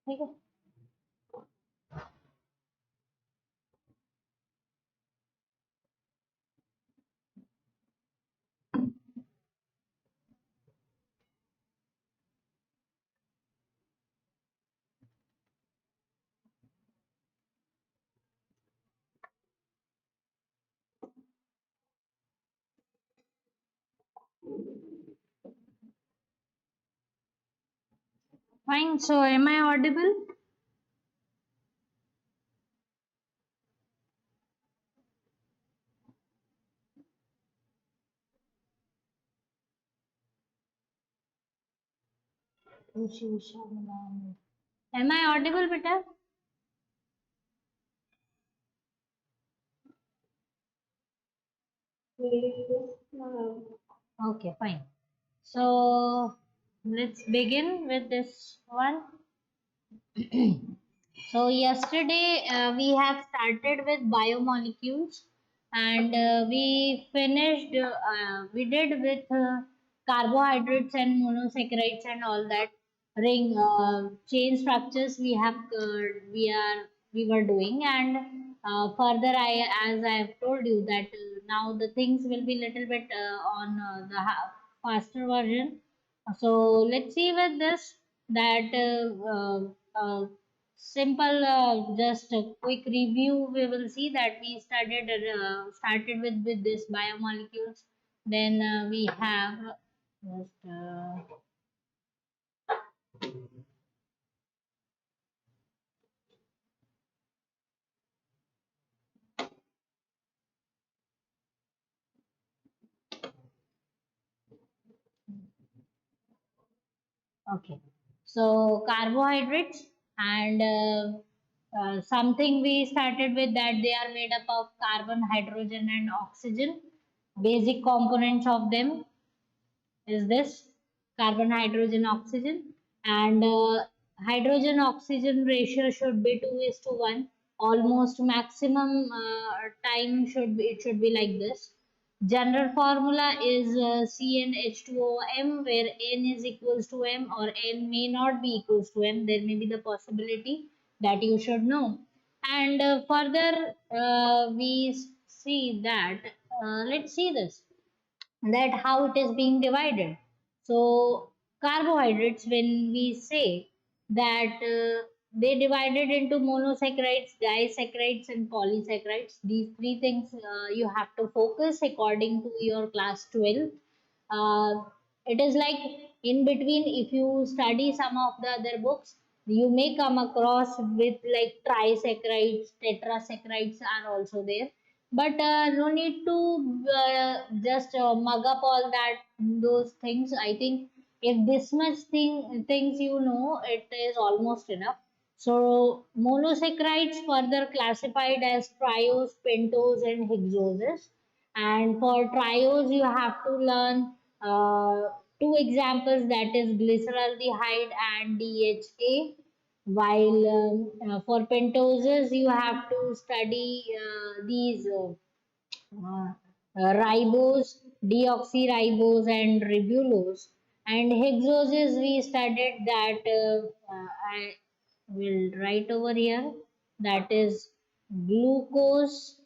ठीक है। Fine. So, am I audible? Am I audible, beta? Okay, fine. So, let's begin with this one. So yesterday we have started with biomolecules and we did with carbohydrates and monosaccharides and all that ring chain structures we were doing, and further I as I have told you that now the things will be little bit on faster version. So let's see with this that simple, just a quick review. We will see that we started with this biomolecules. Then we have just okay. So carbohydrates and something we started with that they are made up of carbon, hydrogen, and oxygen. Basic components of them is this carbon, hydrogen, oxygen, and hydrogen oxygen ratio should be 2 is to 1. Almost maximum time should be, it should be like this. General formula is CnH2OM, where N is equals to M or N may not be equals to M. There may be the possibility that you should know. And further, we see that, let's see this, that how it is being divided. So carbohydrates, when we say that they divided into monosaccharides, disaccharides, and polysaccharides. These three things you have to focus according to your class 12. Uh, it is like in between, if you study some of the other books, you may come across with like trisaccharides, tetrasaccharides are also there, but no need to just mug up all that those things. I think if this much things you know, it is almost enough. So monosaccharides further classified as triose, pentose, and hexoses. And for triose, you have to learn two examples, that is glyceraldehyde and DHA. While for pentoses, you have to study these ribose, deoxyribose, and ribulose. And hexoses, we studied that I will write over here. That is glucose,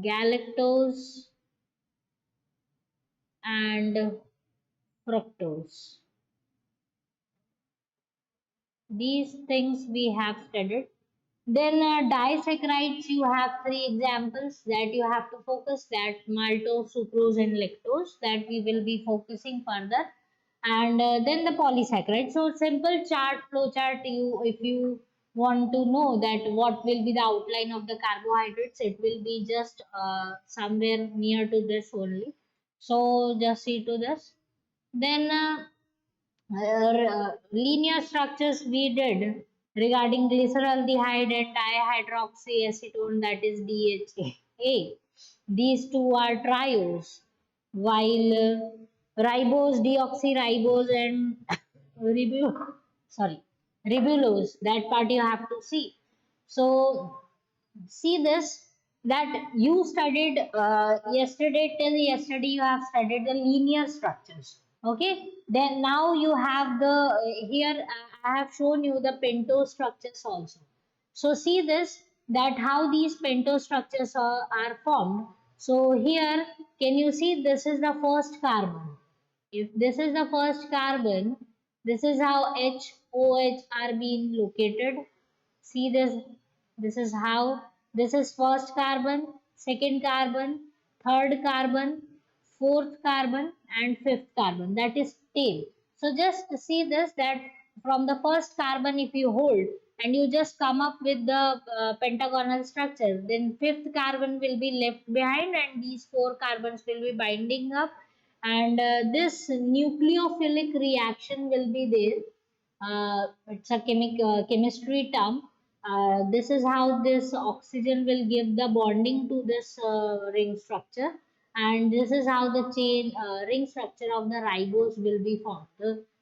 galactose, and fructose. These things we have studied. Then disaccharides, you have three examples that you have to focus, that maltose, sucrose, and lactose, that we will be focusing further. And then the polysaccharides. So simple flow chart, you if you want to know that what will be the outline of the carbohydrates, it will be just somewhere near to this only. So just see to this. Then linear structures we did regarding glyceraldehyde and dihydroxyacetone, that is DHA. These two are triose, while ribose, deoxyribose, and sorry, ribulose, that part you have to see. So see this, that you studied yesterday, till yesterday you have studied the linear structures. Okay, then now you have the here I have shown you the pentose structures also. So see this, that how these pentose structures are formed. So here, can you see this is the first carbon? If this is the first carbon, this is how H, OH are being located. See this, this is how, this is first carbon, second carbon, third carbon, fourth carbon and fifth carbon, that is tail. So just see this, that from the first carbon if you hold and you just come up with the pentagonal structure, then fifth carbon will be left behind and these four carbons will be binding up, and this nucleophilic reaction will be there. It's a chemistry term. This is how this oxygen will give the bonding to this ring structure, and this is how the chain ring structure of the ribose will be formed.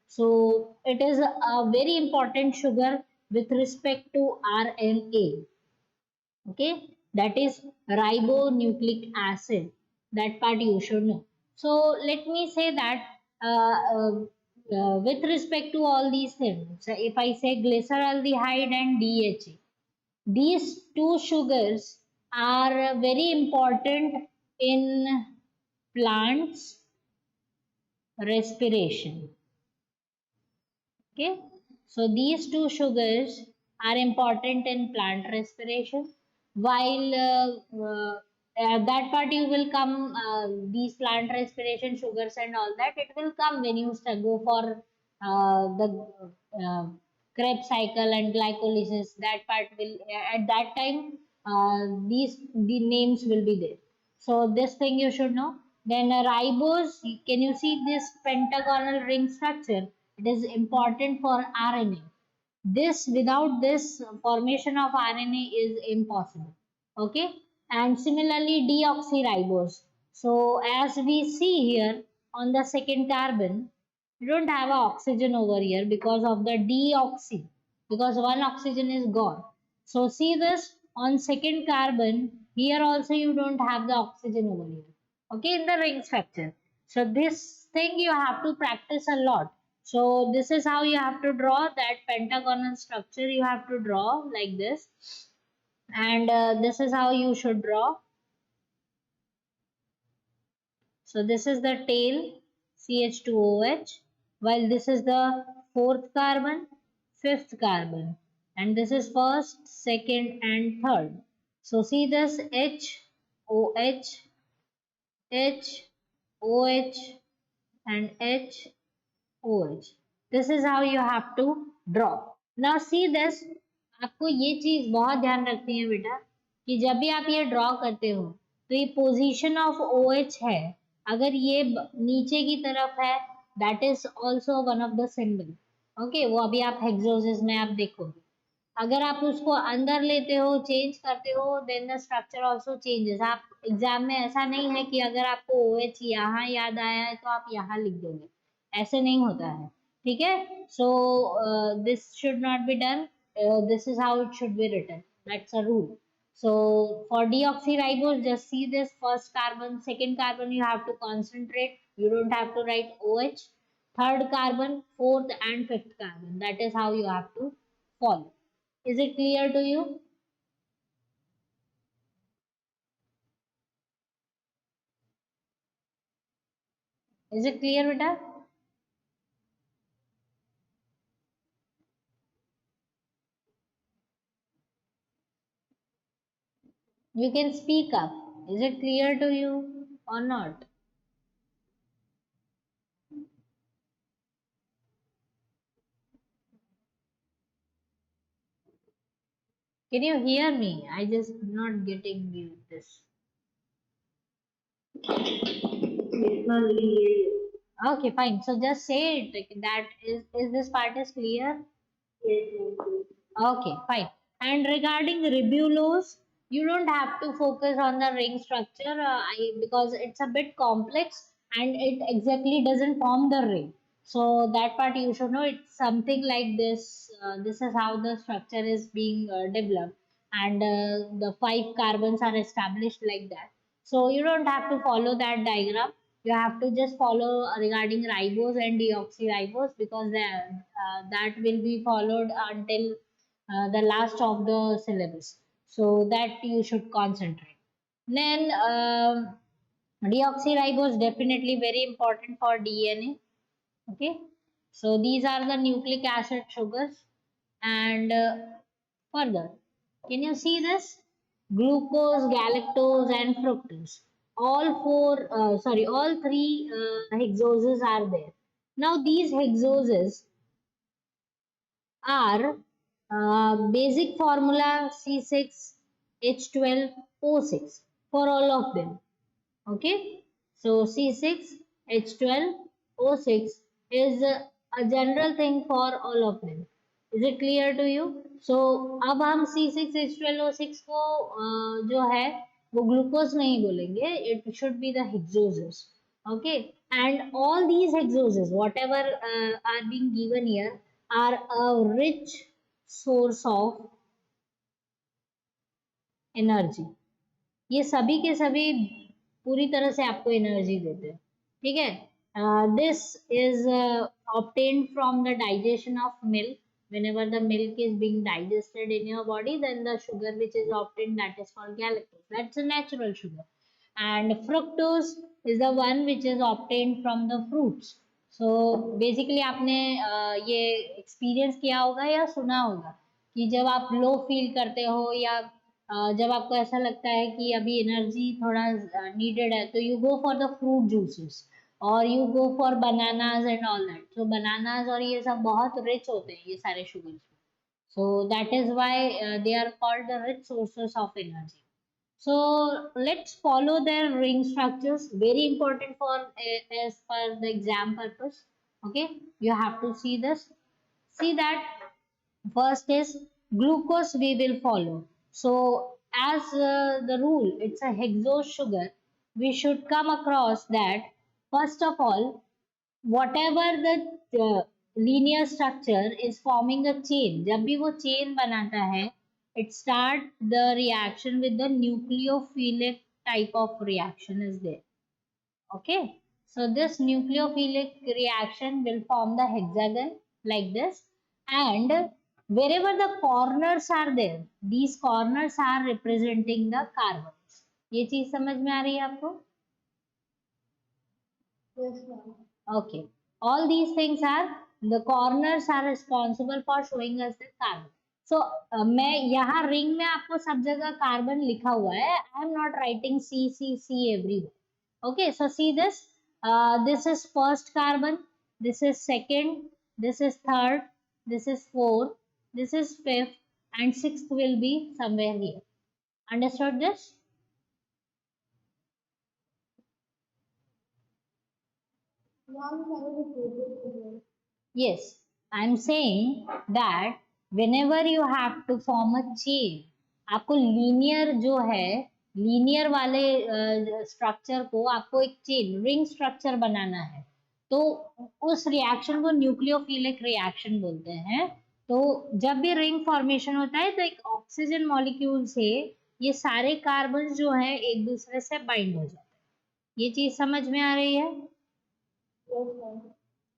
So it is a very important sugar with respect to RNA. Okay, that is ribonucleic acid. That part you should know. So let me say that with respect to all these things, so if I say glyceraldehyde and DHA, these two sugars are very important in plants respiration. Okay, so these two sugars are important in plant respiration. While that part you will come, these plant respiration sugars and all that, it will come when you go for the Krebs cycle and glycolysis. That part will, at that time, these the names will be there. So this thing you should know. Then ribose, can you see this pentagonal ring structure? It is important for RNA. This, without this, formation of RNA is impossible. Okay, and similarly deoxyribose. So as we see here on the second carbon, you don't have a oxygen over here because of the deoxy, because one oxygen is gone. So see this, on second carbon here also you don't have the oxygen over here. Okay, in the ring structure. So this thing you have to practice a lot. So this is how you have to draw that pentagonal structure. You have to draw like this, and this is how you should draw. So this is the tail, CH2OH, while this is the fourth carbon, fifth carbon, and this is first, second, and third. So see this H, OH, H, OH, and H, OH. This is how you have to draw. Now see this, आपको ये चीज बहुत ध्यान रखनी है बेटा, कि जब भी आप ये ड्रॉ करते हो तो ये पोजीशन ऑफ OH है, अगर ये नीचे की तरफ है, that is also one of the symbol. Okay, वो अभी आप हेक्सोसिस में आप देखोगे. अगर आप उसको अंदर लेते हो, चेंज करते हो, then the structure also changes. आप एग्जाम में ऐसा नहीं है कि अगर आपको OH यहाँ याद आया है तो आप यहाँ लिख दोगे, ऐसे नहीं होता है. ठीक है, so this should not be done. This is how it should be written. That's a rule. So for deoxyribose, just see this first carbon, second carbon you have to concentrate. You don't have to write OH. Third carbon, fourth and fifth carbon. That is how you have to follow. Is it clear to you? Is it clear, Vita? You can speak up. Is it clear to you or not? Can you hear me? I just not getting you this. Okay, fine. So just say it like that. Is this part is clear? Okay, fine. And regarding ribulose, you don't have to focus on the ring structure, because it's a bit complex and it exactly doesn't form the ring. So that part you should know. It's something like this. This is how the structure is being developed, and the five carbons are established like that. So you don't have to follow that diagram. You have to just follow regarding ribose and deoxyribose, because that will be followed until the last of the syllabus. So that you should concentrate. Then deoxyribose definitely very important for DNA. Okay, so these are the nucleic acid sugars. And further, can you see this? Glucose, galactose, and fructose. All three hexoses are there. Now, these hexoses are basic formula C6H12O6 for all of them. Okay, so C6H12O6 is a general thing for all of them. Is it clear to you? So अब हम C6H12O6 को जो है वो glucose नहीं बोलेंगे, it should be the hexoses. Okay, and all these hexoses whatever are being given here are a rich source of energy. ये सभी के सभी पूरी तरह से आपको एनर्जी देते हैं, ठीक है. This is obtained from the digestion of milk. Whenever the milk is being digested in your body, then the sugar which is obtained, that is called galactose. That's a natural sugar. And fructose is the one which is obtained from the fruits. So basically आपने ये experience किया होगा या सुना होगा कि जब आप लो फील करते हो या जब आपको ऐसा लगता है कि अभी एनर्जी थोड़ा नीडेड है, तो you go for the fruit juices और you go for bananas and all that. तो बनानाज और ये सब बहुत रिच होते हैं ये सारे sugars. So that is why they are called the rich sources of energy. So let's follow their ring structures. Very important for as per the exam purpose. Okay, you have to see this. See that first is glucose we will follow. So as the rule, it's a hexose sugar. We should come across that first of all, whatever the linear structure is forming a chain. जब भी वो chain बनाता है, it start the reaction with the nucleophilic type of reaction is there. Okay, so this nucleophilic reaction will form the hexagon like this, and wherever the corners are there, these corners are representing the carbons. ये चीज समझ में आ रही है आपको? Yes, ma'am. Okay, all these things are, the corners are responsible for showing us the carbon. So मैं यहाँ ring में आपको सब जगह कार्बन लिखा हुआ है. I am not writing C everywhere. Okay, so see this. This is first carbon. This is second. This is third. This is fourth. This is fifth. And sixth will be somewhere here. Understood this? Yes, I'm saying that whenever you have to form a chain, आपको linear जो है, linear वाले structure को आपको एक chain ring structure बनाना है, तो उस रिएक्शन को न्यूक्लियोफिलिक रिएक्शन बोलते हैं. तो जब भी रिंग फॉर्मेशन होता है तो एक ऑक्सीजन मॉलिक्यूल से ये सारे कार्बन जो है एक दूसरे से बाइंड हो जाते हैं. ये चीज समझ में आ रही है?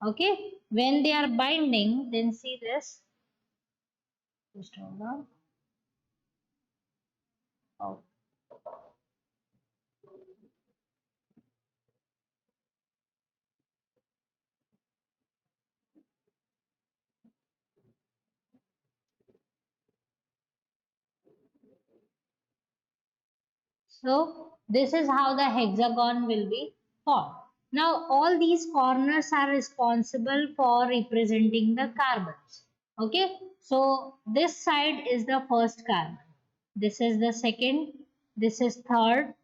Okay, when they are binding, then see this. Just hold on. Oh. So this is how the hexagon will be formed. Now all these corners are responsible for representing the carbons. Okay, so this side is the first carbon. This is the second. This is third.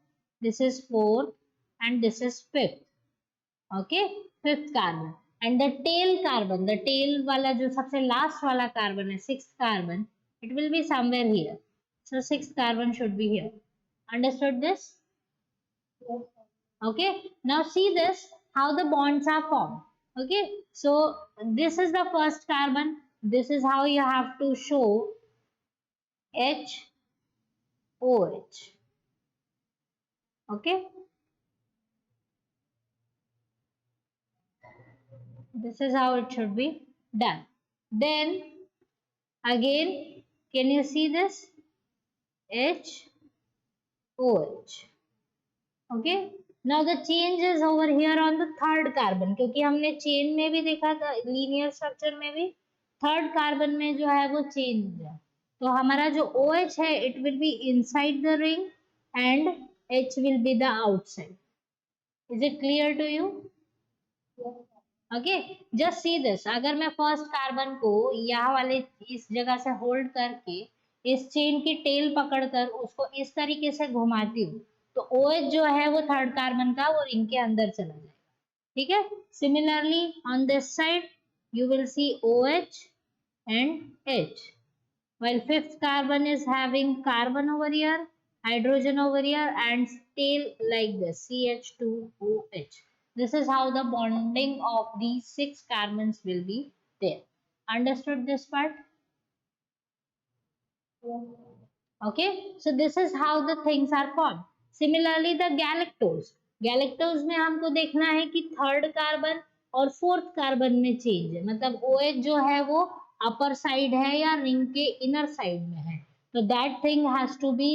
This is fourth. And this is fifth. Okay, fifth carbon. And the tail carbon, the tail वाला जो सबसे last वाला carbon है, sixth carbon, it will be somewhere here. So sixth carbon should be here. Understood this? Yes. Okay, now see this, how the bonds are formed. Okay, so this is the first carbon. This is how you have to show HOH. Okay, This is how it should be done. Then again, can you see this? H O H. Okay. Now the change is over here on the third carbon, क्योंकि हमने chain में भी देखा था, linear structure में भी third carbon में जो है वो चेंज है। तो हमारा जो OH है it will be inside the ring and H will be the outside. Is it clear to you? Okay, just see this. अगर मैं फर्स्ट कार्बन को यहाँ वाले इस जगह से होल्ड करके इस चेन की टेल पकड़कर उसको इस तरीके से घुमाती हूँ, तो OH जो है वो थर्ड कार्बन का वो रिंग के अंदर चला जाएगा। ठीक है, similarly on this side you will see OH and H, while fifth carbon is having carbon over here, hydrogen over here, and tail like this, CH2OH. This is how the bonding of these six carbons will be there. Understood this part? Okay, so this is how the things are formed. Similarly the galactose में हमको देखना है कि third carbon और fourth carbon में change है, मतलब OH जो है वो अपर साइड है या रिंग के इनर साइड में है, तो that thing has to be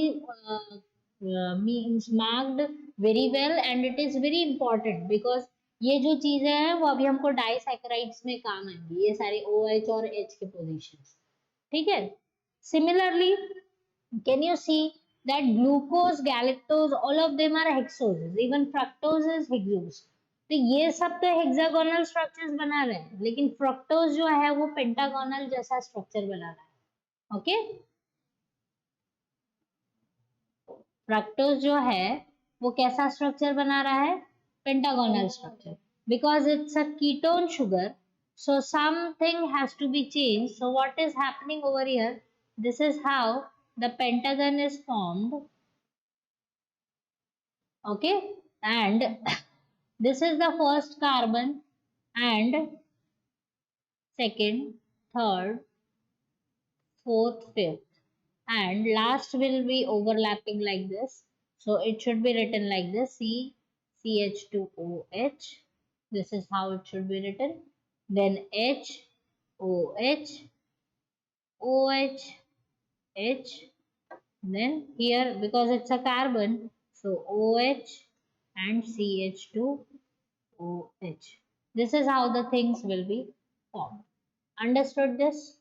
means marked very well and it is very important, because ये जो चीजें हैं वो अभी हमको डाइसैकेराइड्स में काम आएंगी, ये सारे OH और H के पोजीशंस। ठीक है, similarly can you see that glucose, galactose, all of them are hexoses, even fructose is hexose। तो ये सब तो हेक्सागोनल स्ट्रक्चर्स बना रहे हैं, लेकिन फ्रक्टोज जो है वो पेंटागोनल जैसा स्ट्रक्चर बना रहा है। ओके, फ्रक्टोज जो है वो कैसा स्ट्रक्चर बना रहा है? Pentagonal structure, because it's a ketone sugar, so something has to be changed. So what is happening over here? This is how the pentagon is formed. Okay, and this is the first carbon and second, third, fourth, fifth, and last will be overlapping like this. So it should be written like this, CH2OH. This is how it should be written. Then HOH, OH, H. Then here, because it's a carbon, so OH and CH2OH. This is how the things will be formed. Understood this?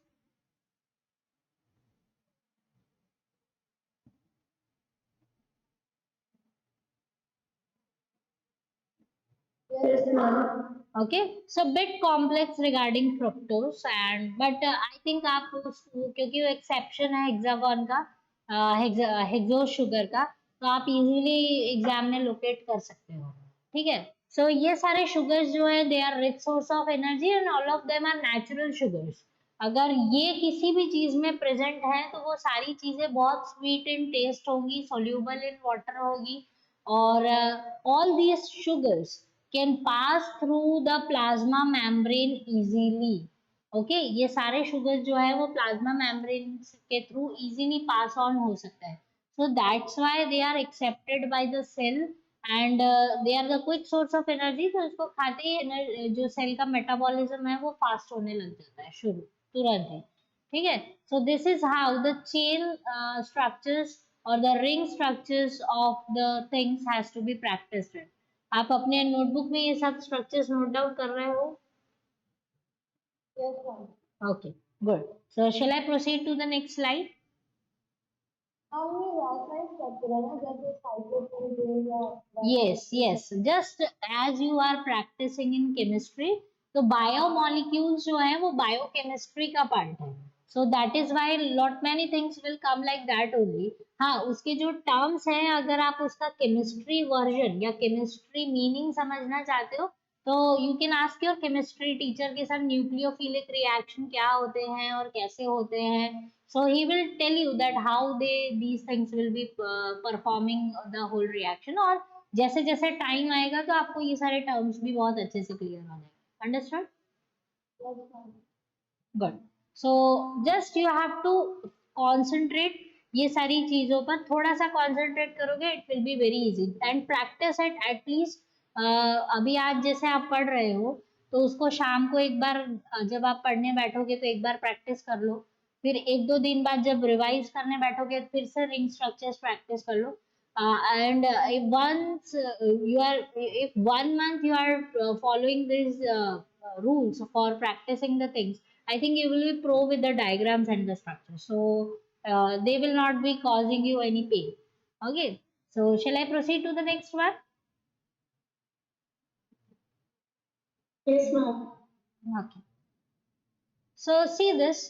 Yes, ma'am. Okay, so bit complex regarding fructose and but I think आप क्योंकि वो exception है hexagon का, hexose sugar का, तो आप easily exam में locate कर सकते हो। ठीक है, so ये सारे sugars जो है they are rich source of energy and all of them are natural sugars। अगर ये किसी भी चीज में प्रेजेंट है तो वो सारी चीजें बहुत स्वीट इन टेस्ट होंगी, soluble in water होगी, और all these sugars can pass through the plasma membrane easily। Okay, ये सारे शुगर जो है वो प्लाज्मा मेम्ब्रेन के थ्रू इजीली पास ऑन हो सकता है, so that's why they are accepted by the cell and they are the quick source of energy. तो इसको खाते ही जो सेल का मेटाबॉलिज्म है वो फास्ट होने लग जाता है शुरू तुरंत ही। ठीक है, so this is how the chain structures और the ring structures of the things has to be practised. आप अपने नोटबुक में ये सब स्ट्रक्चर्स नोट डाउन कर रहे हो? Yes, ma'am. Okay, good. So shall I proceed to the next slide? हमने last time start किया ना, जैसे cyclopentane या Yes, yes. Just as you are practicing in chemistry, तो biomolecules जो है वो biochemistry का part है. So that is why lot many things will come like that only. हाँ, उसके जो terms हैं, अगर आप उसका chemistry version या chemistry meaning समझना चाहते हो, तो you can ask your chemistry teacher के साथ न्यूक्लियोफिलिक रिएक्शन क्या होते हैं और कैसे होते हैं, so he will tell you that how these things will be performing the whole reaction, और जैसे जैसे टाइम आएगा तो आपको ये सारे टर्म्स भी बहुत अच्छे से क्लियर हो जाएंगे। Understood? Good. So just you have to concentrate, ये सारी चीजों पर थोड़ा सा कॉन्सेंट्रेट करोगे it will be very easy and practice at least. अभी आज जैसे आप पढ़ रहे हो तो उसको शाम को एक बार जब आप पढ़ने बैठोगे तो एक बार प्रैक्टिस कर लो। फिर एक दो दिन बाद जब रिवाइज करने बैठोगे फिर से रिंग स्ट्रक्चर्स प्रैक्टिस कर लो। And if once you are if 1 month you are following these rules for practicing the things, I think you will be pro with the diagrams and the structure, so they will not be causing you any pain. Okay, so shall I proceed to the next one? Yes, ma'am. Okay. So see this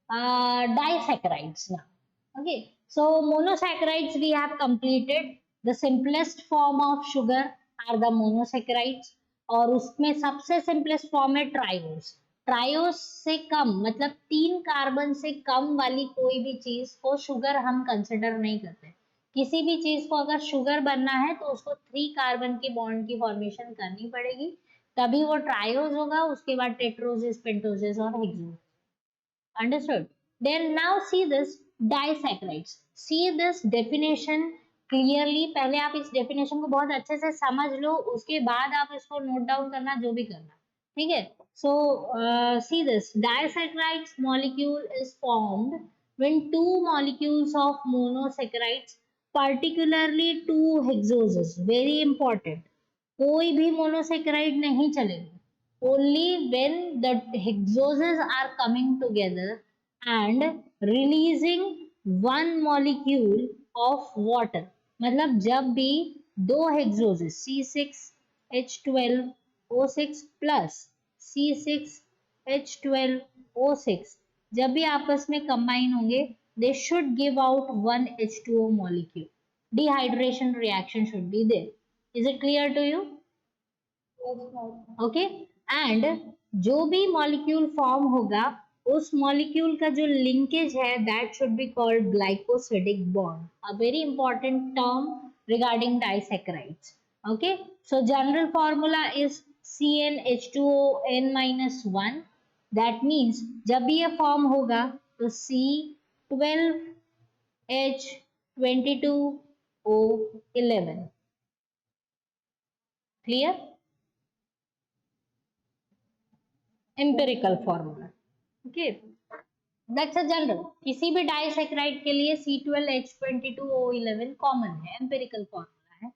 disaccharides now. Okay. So monosaccharides we have completed. The simplest form of sugar are the monosaccharides. और उसमें सबसे simplest form है triose. Triose से कम मतलब 3 carbon से कम वाली कोई भी चीज को शुगर हम कंसिडर नहीं करते। किसी भी चीज को अगर शुगर बनना है तो उसको 3 कार्बन की बॉन्ड की फॉर्मेशन करनी पड़ेगी, तभी वो ट्रायोस होगा। उसके बाद टेट्रोसिस, पेंटोसिस और हेक्सोसिस। Understood? Then now see this disaccharides. See this definition clearly. पहले आप इस definition को बहुत अच्छे से समझ लो, उसके बाद आप इसको note down करना जो भी करना, ठीक है? So see this disaccharides molecule is formed when two molecules of monosaccharides, particularly two hexoses, very important. कोई भी monosaccharide नहीं चलेगा। Only when the hexoses are coming together and releasing one molecule of water, मतलब जब भी दो hexoses C6H12O6 plus C6H12O6 जब भी आपस में कंबाइन होंगे, they should give out one H2O molecule. Dehydration reaction should be there. Is it clear to you? Okay. And जो भी मॉलिक्यूल फॉर्म होगा उस मॉलिक्यूल का जो लिंकेज है that should be called glycosidic bond, a very important term regarding disaccharides. Okay, so general formula is CnH2ON-1। That means जब भी ये फॉर्म होगा तो C12H22O11। Clear? Empirical formula. Okay, that's a general. किसी भी डाइसैकेराइड के लिए C12H22O11 कॉमन है, एम्पिरिकल फॉर्मूला है।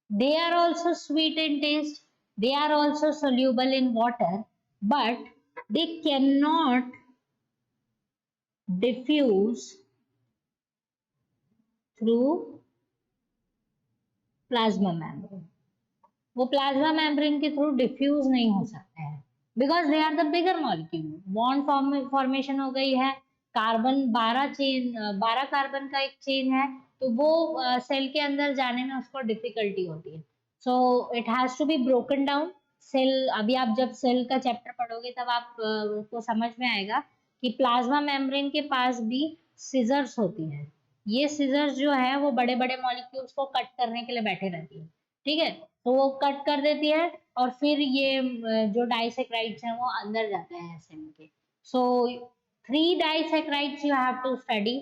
They are also sweet in taste, they are also soluble in water, but they cannot diffuse through plasma membrane। वो plasma membrane के through diffuse नहीं हो सकते हैं because they are the bigger molecule. Bond formation हो गई है, carbon 12 carbon का एक चेन है, तो वो सेल के अंदर जाने में उसको डिफिकल्टी होती है। So it has to be broken down. Cell, अभी आप जब सेल का चैप्टर पढ़ोगे तब आप को समझ में आएगा कि प्लाज्मा मेम्ब्रेन के पास भी सीजर्स होती है। ये सीजर्स जो है वो बड़े बड़े मॉलिक्यूल्स को कट करने के लिए बैठे रहती है, ठीक है? तो वो कट कर देती है और फिर ये जो डाइसैकेराइड्स हैं वो अंदर जाते हैं सेल के। सो 3 disaccharides you have to study: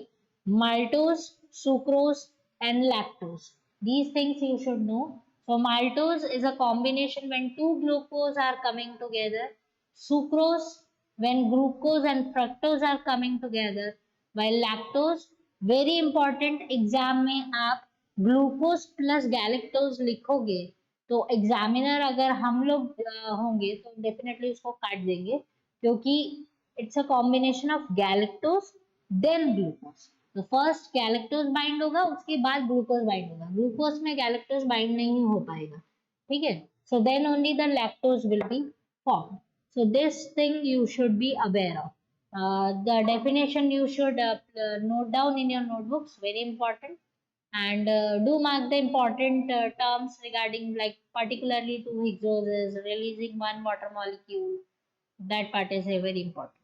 maltose, sucrose and lactose. These things you should know. So maltose is a combination when two glucose are coming together, sucrose when glucose and fructose are coming together, while lactose, very important, exam में आप glucose plus galactose लिखोगे तो examiner अगर हम लोग होंगे तो definitely उसको काट देंगे, क्योंकि it's a combination of galactose then glucose. तो फर्स्ट गैलेक्टोज बाइंड होगा, उसके बाद ग्लूकोज बाइंड होगा, ग्लूकोज में गैलेक्टोज बाइंड नहीं हो पाएगा, ठीक है? So then only the lactose will be form. So this thing you should be aware of. The definition you should note down in your notebooks, very important. And do mark the important terms regarding, like particularly two hexoses releasing one water molecule. That part is very important.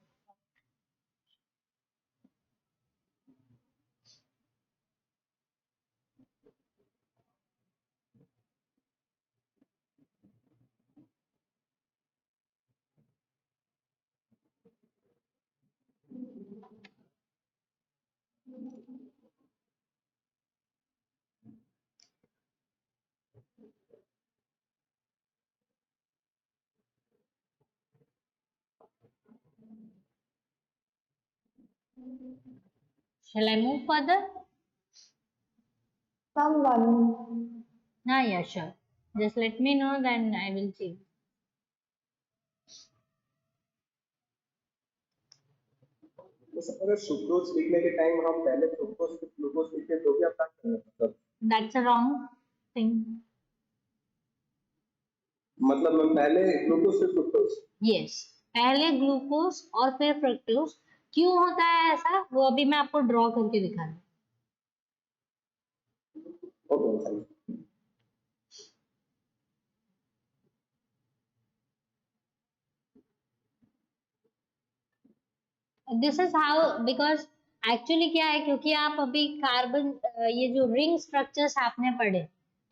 Shall I move further? Ma'am, one. Yeah, sure. Just let me know, then I will change. तो sir अगर sucrose लिखने के time हम पहले fructose फिर glucose लिखते तो भी आप क्या मतलब That's a wrong thing. मतलब हम पहले ग्लूकोज फिर फ्रुक्टोज Yes. पहले ग्लूकोज और फिर फ्रक्टोज। क्यों होता है ऐसा, वो अभी मैं आपको ड्रॉ करके दिखा रही ओके सर हूँ। This is how, because actually क्या है, क्योंकि आप अभी कार्बन, ये जो रिंग स्ट्रक्चर्स आपने पढ़े,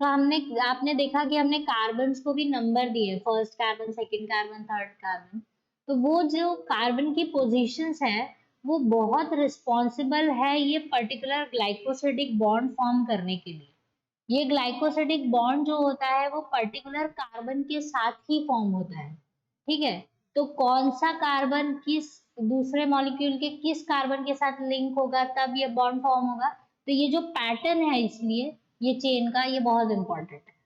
तो हमने आपने देखा कि हमने कार्बन्स को भी नंबर दिए, first carbon, second carbon, third carbon. तो वो जो कार्बन की पोजीशंस है, वो बहुत रिस्पॉन्सिबल है ये पर्टिकुलर ग्लाइकोसिडिक बॉन्ड फॉर्म करने के लिए। ये ग्लाइकोसिडिक बॉन्ड जो होता है वो पर्टिकुलर कार्बन के साथ ही फॉर्म होता है। ठीक है, तो कौन सा कार्बन किस दूसरे मॉलिक्यूल के किस कार्बन के साथ लिंक होगा, तब ये बॉन्ड फॉर्म होगा। तो ये जो पैटर्न है, इसलिए ये चेन का ये बहुत इंपॉर्टेंट है।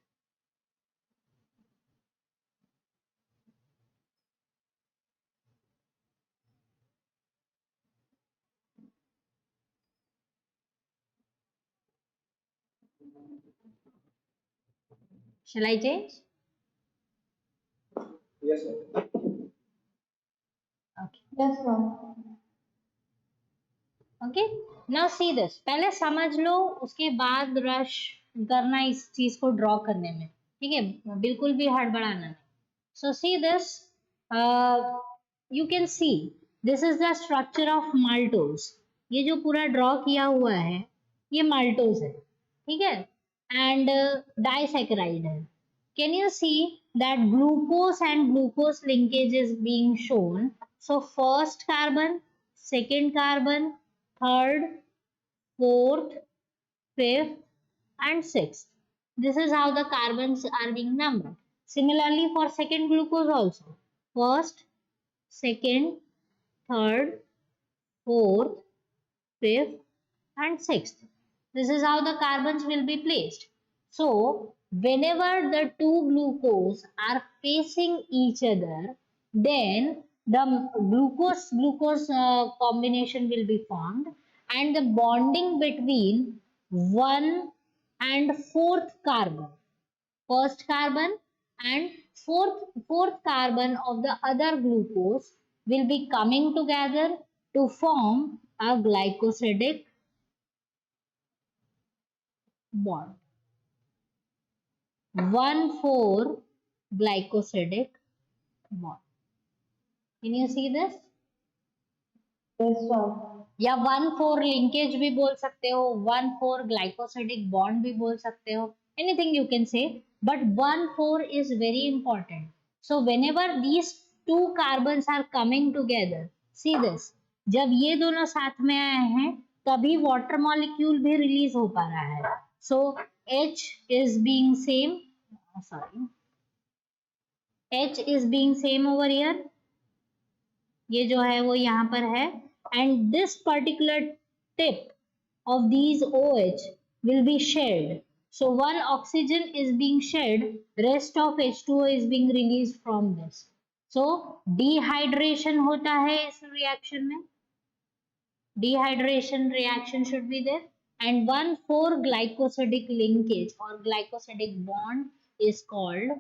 Shall I change? Yes sir Okay. Yes, ma'am. Okay, now see this, पहले समझ लो, उसके बाद रश करना इस चीज को ड्रॉ करने में। ठीक है, बिल्कुल भी हड़बड़ाना नहीं। So see this, you can see this is the structure of maltose. ये जो पूरा ड्रॉ किया हुआ है, ये माल्टोज है। ठीक है, एंड डाइसैकेराइड है। Can you see that glucose and glucose linkage is being shown? So first carbon, second carbon, third, fourth, fifth, and sixth. This is how the carbons are being numbered. Similarly, for second glucose also. First, second, third, fourth, fifth, and sixth. This is how the carbons will be placed. So, whenever the two glucose are facing each other, then the glucose combination will be formed, and the bonding between one and fourth carbon, first carbon and fourth carbon of the other glucose will be coming together to form a glycosidic bond. 1,4 glycosidic bond. Can you see this? Yes, ma'am. या 1,4 linkage भी बोल सकते हो, 1,4 glycosidic bond भी बोल सकते हो, anything you can say, but 1,4 is very important. So whenever these two carbons are coming together, see this, जब ये दोनों साथ में आए हैं, तभी वाटर मॉलिक्यूल भी रिलीज हो पा रहा है. सो H is being same, sorry, H is being same over here, ये जो है वो यहाँ पर है, and this particular tip of these OH will be shared. So one oxygen is being shared, rest of H2O is being released from this. So dehydration होता है इस reaction में, dehydration reaction should be there, and 1,4 glycosidic linkage or glycosidic bond is called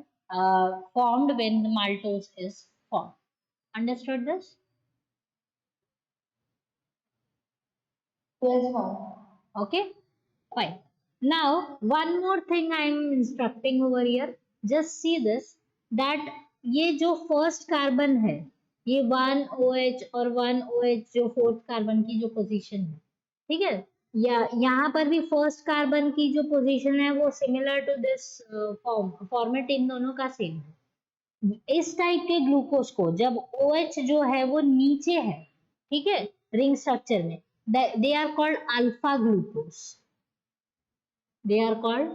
formed when the maltose is formed. Understood this? Yes, ma'am. Okay, fine. Now, one more thing I am instructing over here. Just see this, that ये जो first carbon है, ये 1 OH और 1 OH जो fourth carbon की जो position है, ठीक है, या यहाँ पर भी first carbon की जो position है वो similar to this format इन दोनों का same है. इस टाइप के ग्लूकोज को जब OH जो है वो नीचे है, ठीक है, रिंग स्ट्रक्चर में, they are called alpha glucose. They are called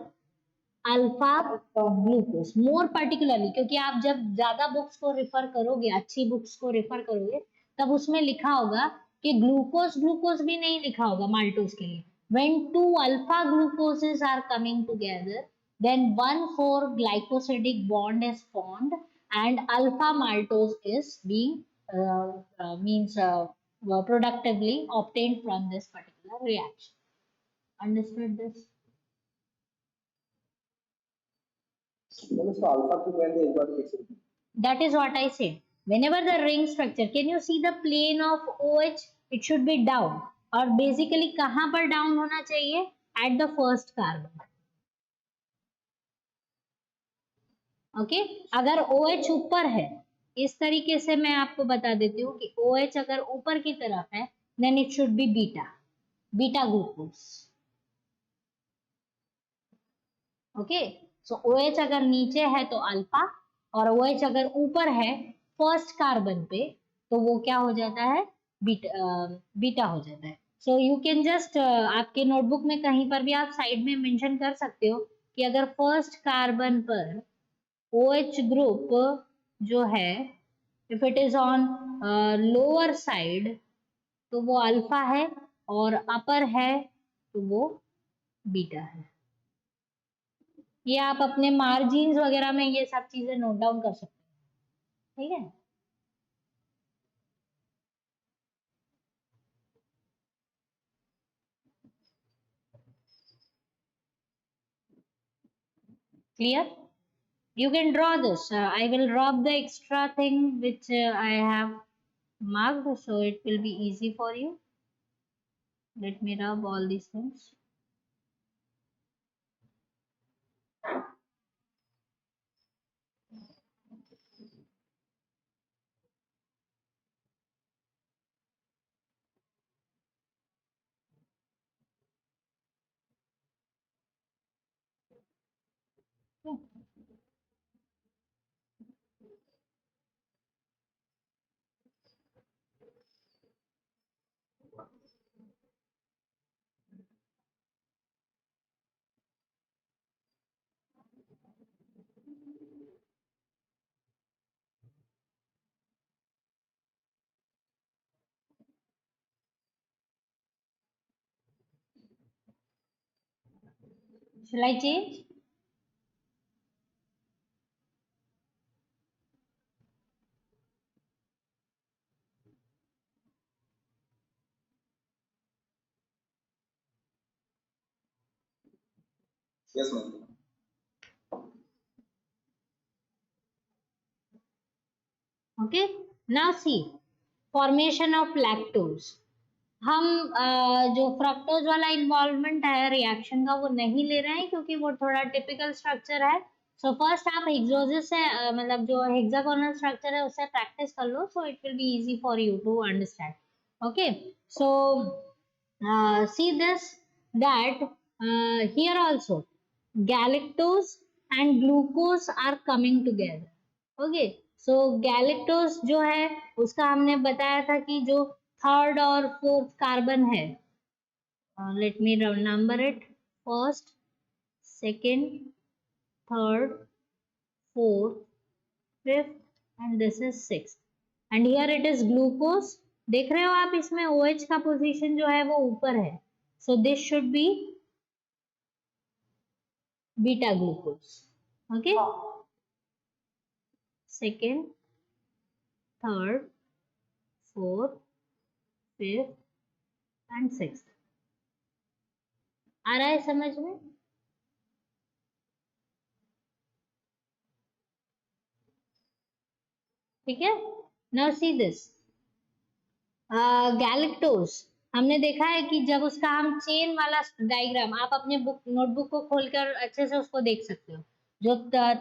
alpha glucose. More particularly, क्योंकि आप जब ज्यादा बुक्स को रेफर करोगे, अच्छी बुक्स को रेफर करोगे, तब उसमें लिखा होगा कि ग्लूकोज ग्लूकोज भी नहीं लिखा होगा माल्टोज के लिए. When two alpha glucoses are coming together, then 1,4 glycosidic bond is formed and alpha maltose is being means productively obtained from this particular reaction. Understood this? मैंने इसको अल्फा क्यों कहते हैं एक बार फिर से. That is what I said. Whenever the ring structure, can you see the plane of OH? It should be down. और basically कहाँ पर down होना चाहिए? At the first carbon. Okay अगर OH ऊपर है, इस तरीके से मैं आपको बता देती हूँ कि OH अगर ऊपर की तरफ है, then it should be beta glucose. Okay so OH अगर नीचे है तो अल्फा और OH अगर ऊपर है फर्स्ट कार्बन पे तो वो क्या हो जाता है, बीटा हो जाता है. सो यू कैन जस्ट आपके नोटबुक में कहीं पर भी आप साइड में मेंशन कर सकते हो कि अगर फर्स्ट कार्बन पर OH ग्रुप जो है if it is on lower side तो वो अल्फा है और अपर है तो वो बीटा है. ये आप अपने मार्जिन्स वगैरह में ये सब चीजें नोट डाउन कर सकते हैं. ठीक है clear? You can draw this. I will drop the extra thing which I have marked so it will be easy for you. Let me rub all these things. Shall I change? Yes, ma'am. Okay. Now see formation of lactose. हम जो fructose वाला involvement है reaction का वो नहीं ले रहे हैं क्योंकि वो थोड़ा टिपिकल स्ट्रक्चर है. सो फर्स्ट आप हेक्सोसिस से मतलब जो हेक्सागोनल स्ट्रक्चर है उससे प्रैक्टिस कर लो so it will be easy for you to understand. Okay so see this that here also galactose and glucose are coming together. Okay so galactose जो है उसका हमने बताया था कि जो थर्ड और फोर्थ कार्बन है, let me number it, first second third fourth fifth and this is sixth and here it is glucose. देख रहे हो आप इसमें OH का पोजीशन जो है वो ऊपर है so this should be beta glucose. Okay second third fourth fifth and sixth. आ रहा है समझ में? ठीक है. नाउ सी दिस गैलेक्टोज हमने देखा है कि जब उसका हम चेन वाला डायग्राम आप अपने बुक नोटबुक को खोलकर अच्छे से उसको देख सकते हो. जो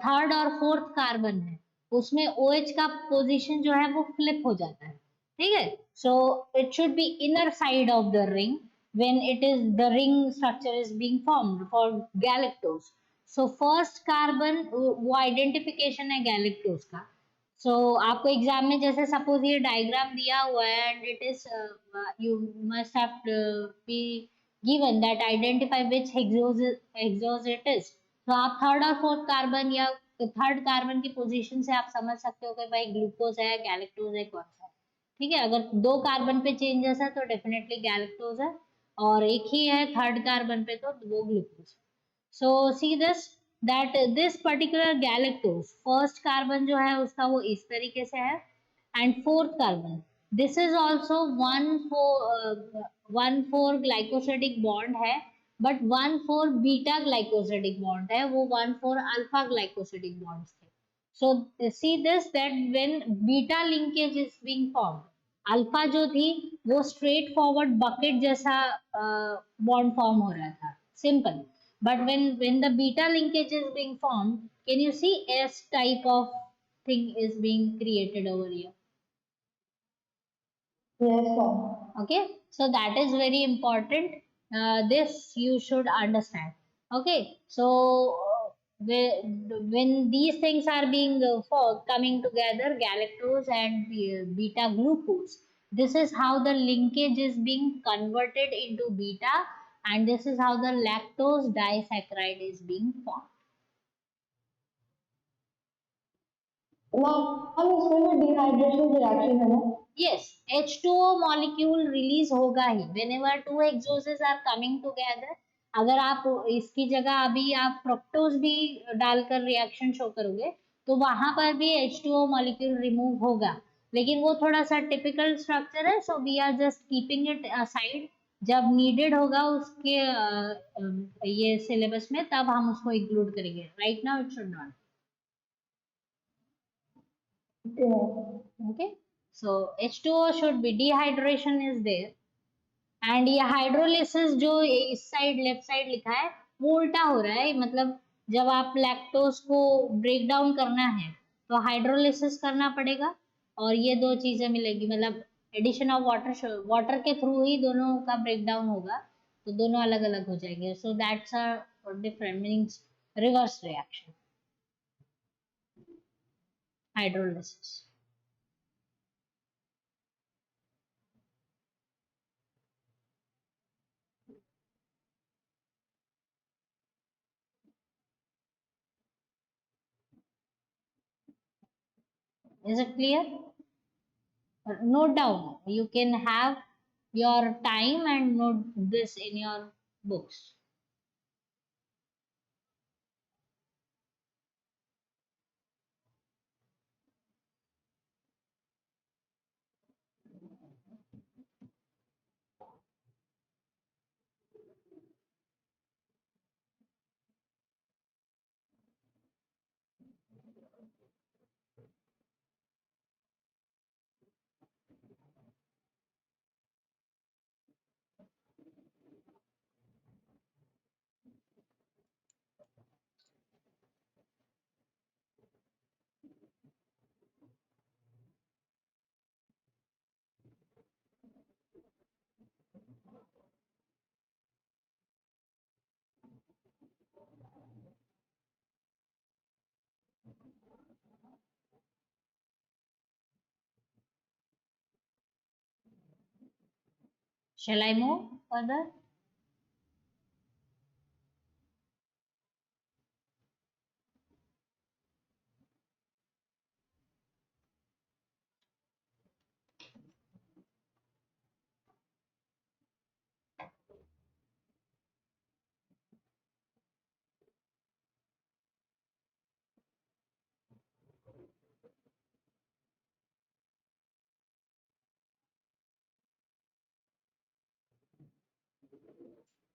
थर्ड और फोर्थ कार्बन है उसमें OH का पोजीशन जो है वो फ्लिप हो जाता है. ठीक है so it should be inner side of the ring when it is the ring structure is being formed for galactose. So first carbon वो आइडेंटिफिकेशन है galactose का. सो आपको एग्जाम में जैसे सपोज ये डायग्राम दिया हुआ है and it is you must have be given that identify which hexose it is. तो आप थर्ड और फोर्थ कार्बन या थर्ड कार्बन की पोजीशन से आप समझ सकते हो कि भाई ग्लूकोज है गैलेक्टोज है कौन सा है. ठीक है, अगर 2 कार्बन पे चेंजेस है तो डेफिनेटली गैलेक्टोज है, और एक ही है थर्ड कार्बन पे तो वो glucose. So see this, that this particular galactose first carbon जो है उसका वो इस तरीके से है, and fourth carbon, this is also 1,4 glycosidic bond है, बट 1,4 बीटा ग्लाइकोसिडिक बॉन्ड है, वो 1,4 अल्फा ग्लाइकोसिडिक बॉन्ड्स थे। So see this, that when beta linkage is being formed, alpha जो थी वो स्ट्रेट फॉरवर्ड बकेट जैसा बॉन्ड फॉर्म हो रहा था, simple, but when the beta linkage is being formed, can you see S type of thing is being created over here? Yes, sir. Okay, so that is very important. This you should understand. Okay, so when these things are being coming together, galactose and beta glucose, this is how the linkage is being converted into beta, and this is how the lactose disaccharide is being formed. Ma'am इसमें भी dehydration reaction है ना? Yes, H2O molecule release होगा ही whenever two hexoses are coming together. अगर आप इसकी जगह अभी आप फ्रक्टोज भी डालकर रिएक्शन शो करोगे तो वहां पर भी H2O molecule रिमूव होगा, लेकिन वो थोड़ा सा टिपिकल स्ट्रक्चर है, so we are just keeping it aside, जब नीडेड होगा उसके ये सिलेबस में तब हम उसको इंक्लूड करेंगे, right now it should not. Okay, so H2O should be, dehydration is there, and ये हाइड्रोलिसिस जो इस साइड लेफ्ट साइड लिखा है वो उल्टा हो रहा है, मतलब जब आप लैक्टोज को ब्रेक डाउन करना है तो हाइड्रोलिसिस करना पड़ेगा, और ये दो चीजें मिलेगी, मतलब एडिशन ऑफ वाटर, वाटर के थ्रू ही दोनों का ब्रेक डाउन होगा, तो दोनों अलग अलग हो जाएंगे, सो that's a different meanings, reverse reaction, hydrolysis. Is it clear? Note down. You can have your time and note this in your books. Shall I move further?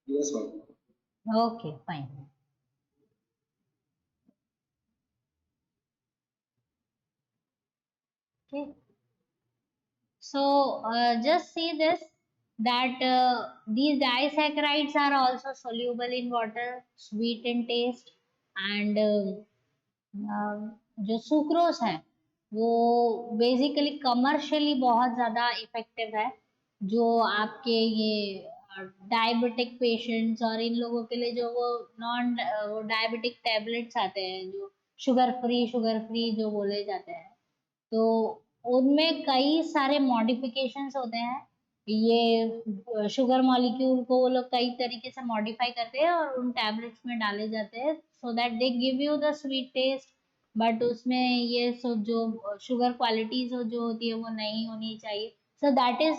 Yes, ma'am. Okay, fine. Okay. So just see this, that these disaccharides are also soluble in water, sweet in taste, and जो sucrose है वो basically commercially बहुत ज़्यादा effective है, जो आपके ये diabetic patients और इन लोगों के लिए जो वो डायबिटिक टैबलेट्स आते हैं जो शुगर फ्री जो बोले जाते हैं, तो उनमें कई सारे मॉडिफिकेशंस होते हैं, ये शुगर मॉलिक्यूल को वो लोग कई तरीके से मॉडिफाई करते हैं और उन टैबलेट्स में डाले जाते हैं, so that they give you the sweet taste but उसमें ये सब जो शुगर क्वालिटीज जो होती है वो नहीं होनी चाहिए. सो that is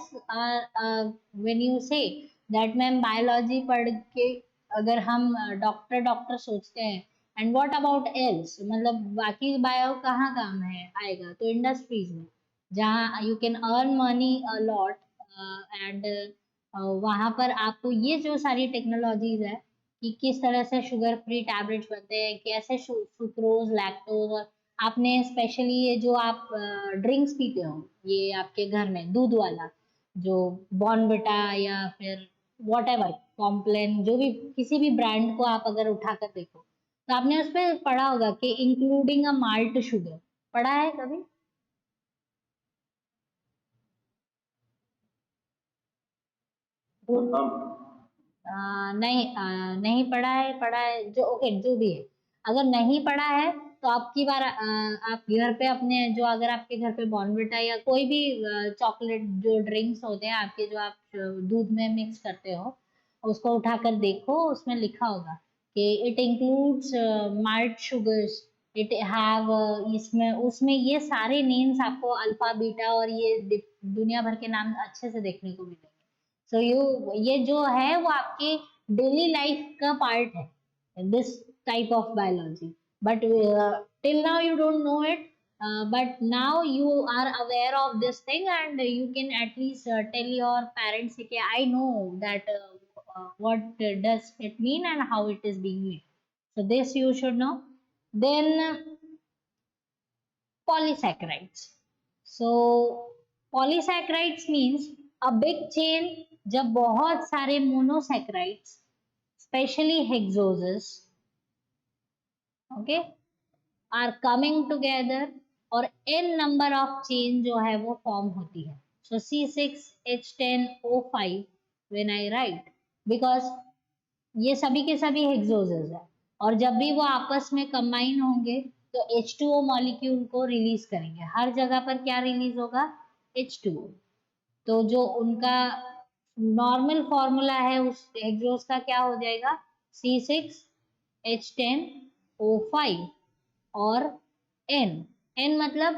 when you say that ma'am biology पढ़ के अगर हम डॉक्टर डॉक्टर सोचते हैं, एंड व्हाट अबाउट एल्स, मतलब बाकी बायो कहाँ काम है आएगा, तो इंडस्ट्रीज में जहाँ you can earn money a lot, and वहां पर आपको ये जो सारी टेक्नोलॉजीज है कि किस तरह से शुगर फ्री टैबलेट्स बनते हैं, कैसे सुक्रोज लैक्टोज, और आपने स्पेशली ये जो आप ड्रिंक्स पीते हो ये आपके घर में दूध वाला जो बॉर्नविटा या फिर वॉट एवर कॉम्प्लेन, जो भी किसी भी ब्रांड को आप अगर उठाकर देखो तो आपने उस पर पढ़ा होगा कि इंक्लूडिंग अ माल्ट शुगर. पढ़ा है कभी? नहीं, नहीं पढ़ा है, पढ़ा है जो ओके जो भी है. अगर नहीं पढ़ा है तो आपकी बार आप घर पे अपने जो अगर आपके घर पे बॉर्नविटा या कोई भी चॉकलेट जो ड्रिंक्स होते हैं आपके जो आप दूध में मिक्स करते हो उसको उठाकर देखो, उसमें लिखा होगा कि it includes malt sugars, it have, इसमें उसमें ये सारे नेम्स आपको अल्फा बीटा और ये दुनिया भर के नाम अच्छे से देखने को मिलेंगे. सो ये जो है वो आपके डेली लाइफ का पार्ट है this type of biology. But till now you don't know it, but now you are aware of this thing and you can at least tell your parents कि I know that what does it mean and how it is being made. So this you should know. Then polysaccharides. So polysaccharides means a big chain जब बहुत सारे monosaccharides, especially hexoses, okay, are coming together और n number of chain जो है वो form होती है. So C6H10O5 when I write, because ये सभी के सभी हेक्सोजेस है और जब भी वो आपस में कंबाइन होंगे तो H2O मॉलिक्यूल को रिलीज करेंगे. हर जगह पर क्या रिलीज होगा? H2O. तो जो उनका नॉर्मल फॉर्मूला है उस हेक्सोज का क्या हो जाएगा? C6H10O5 और N. N मतलब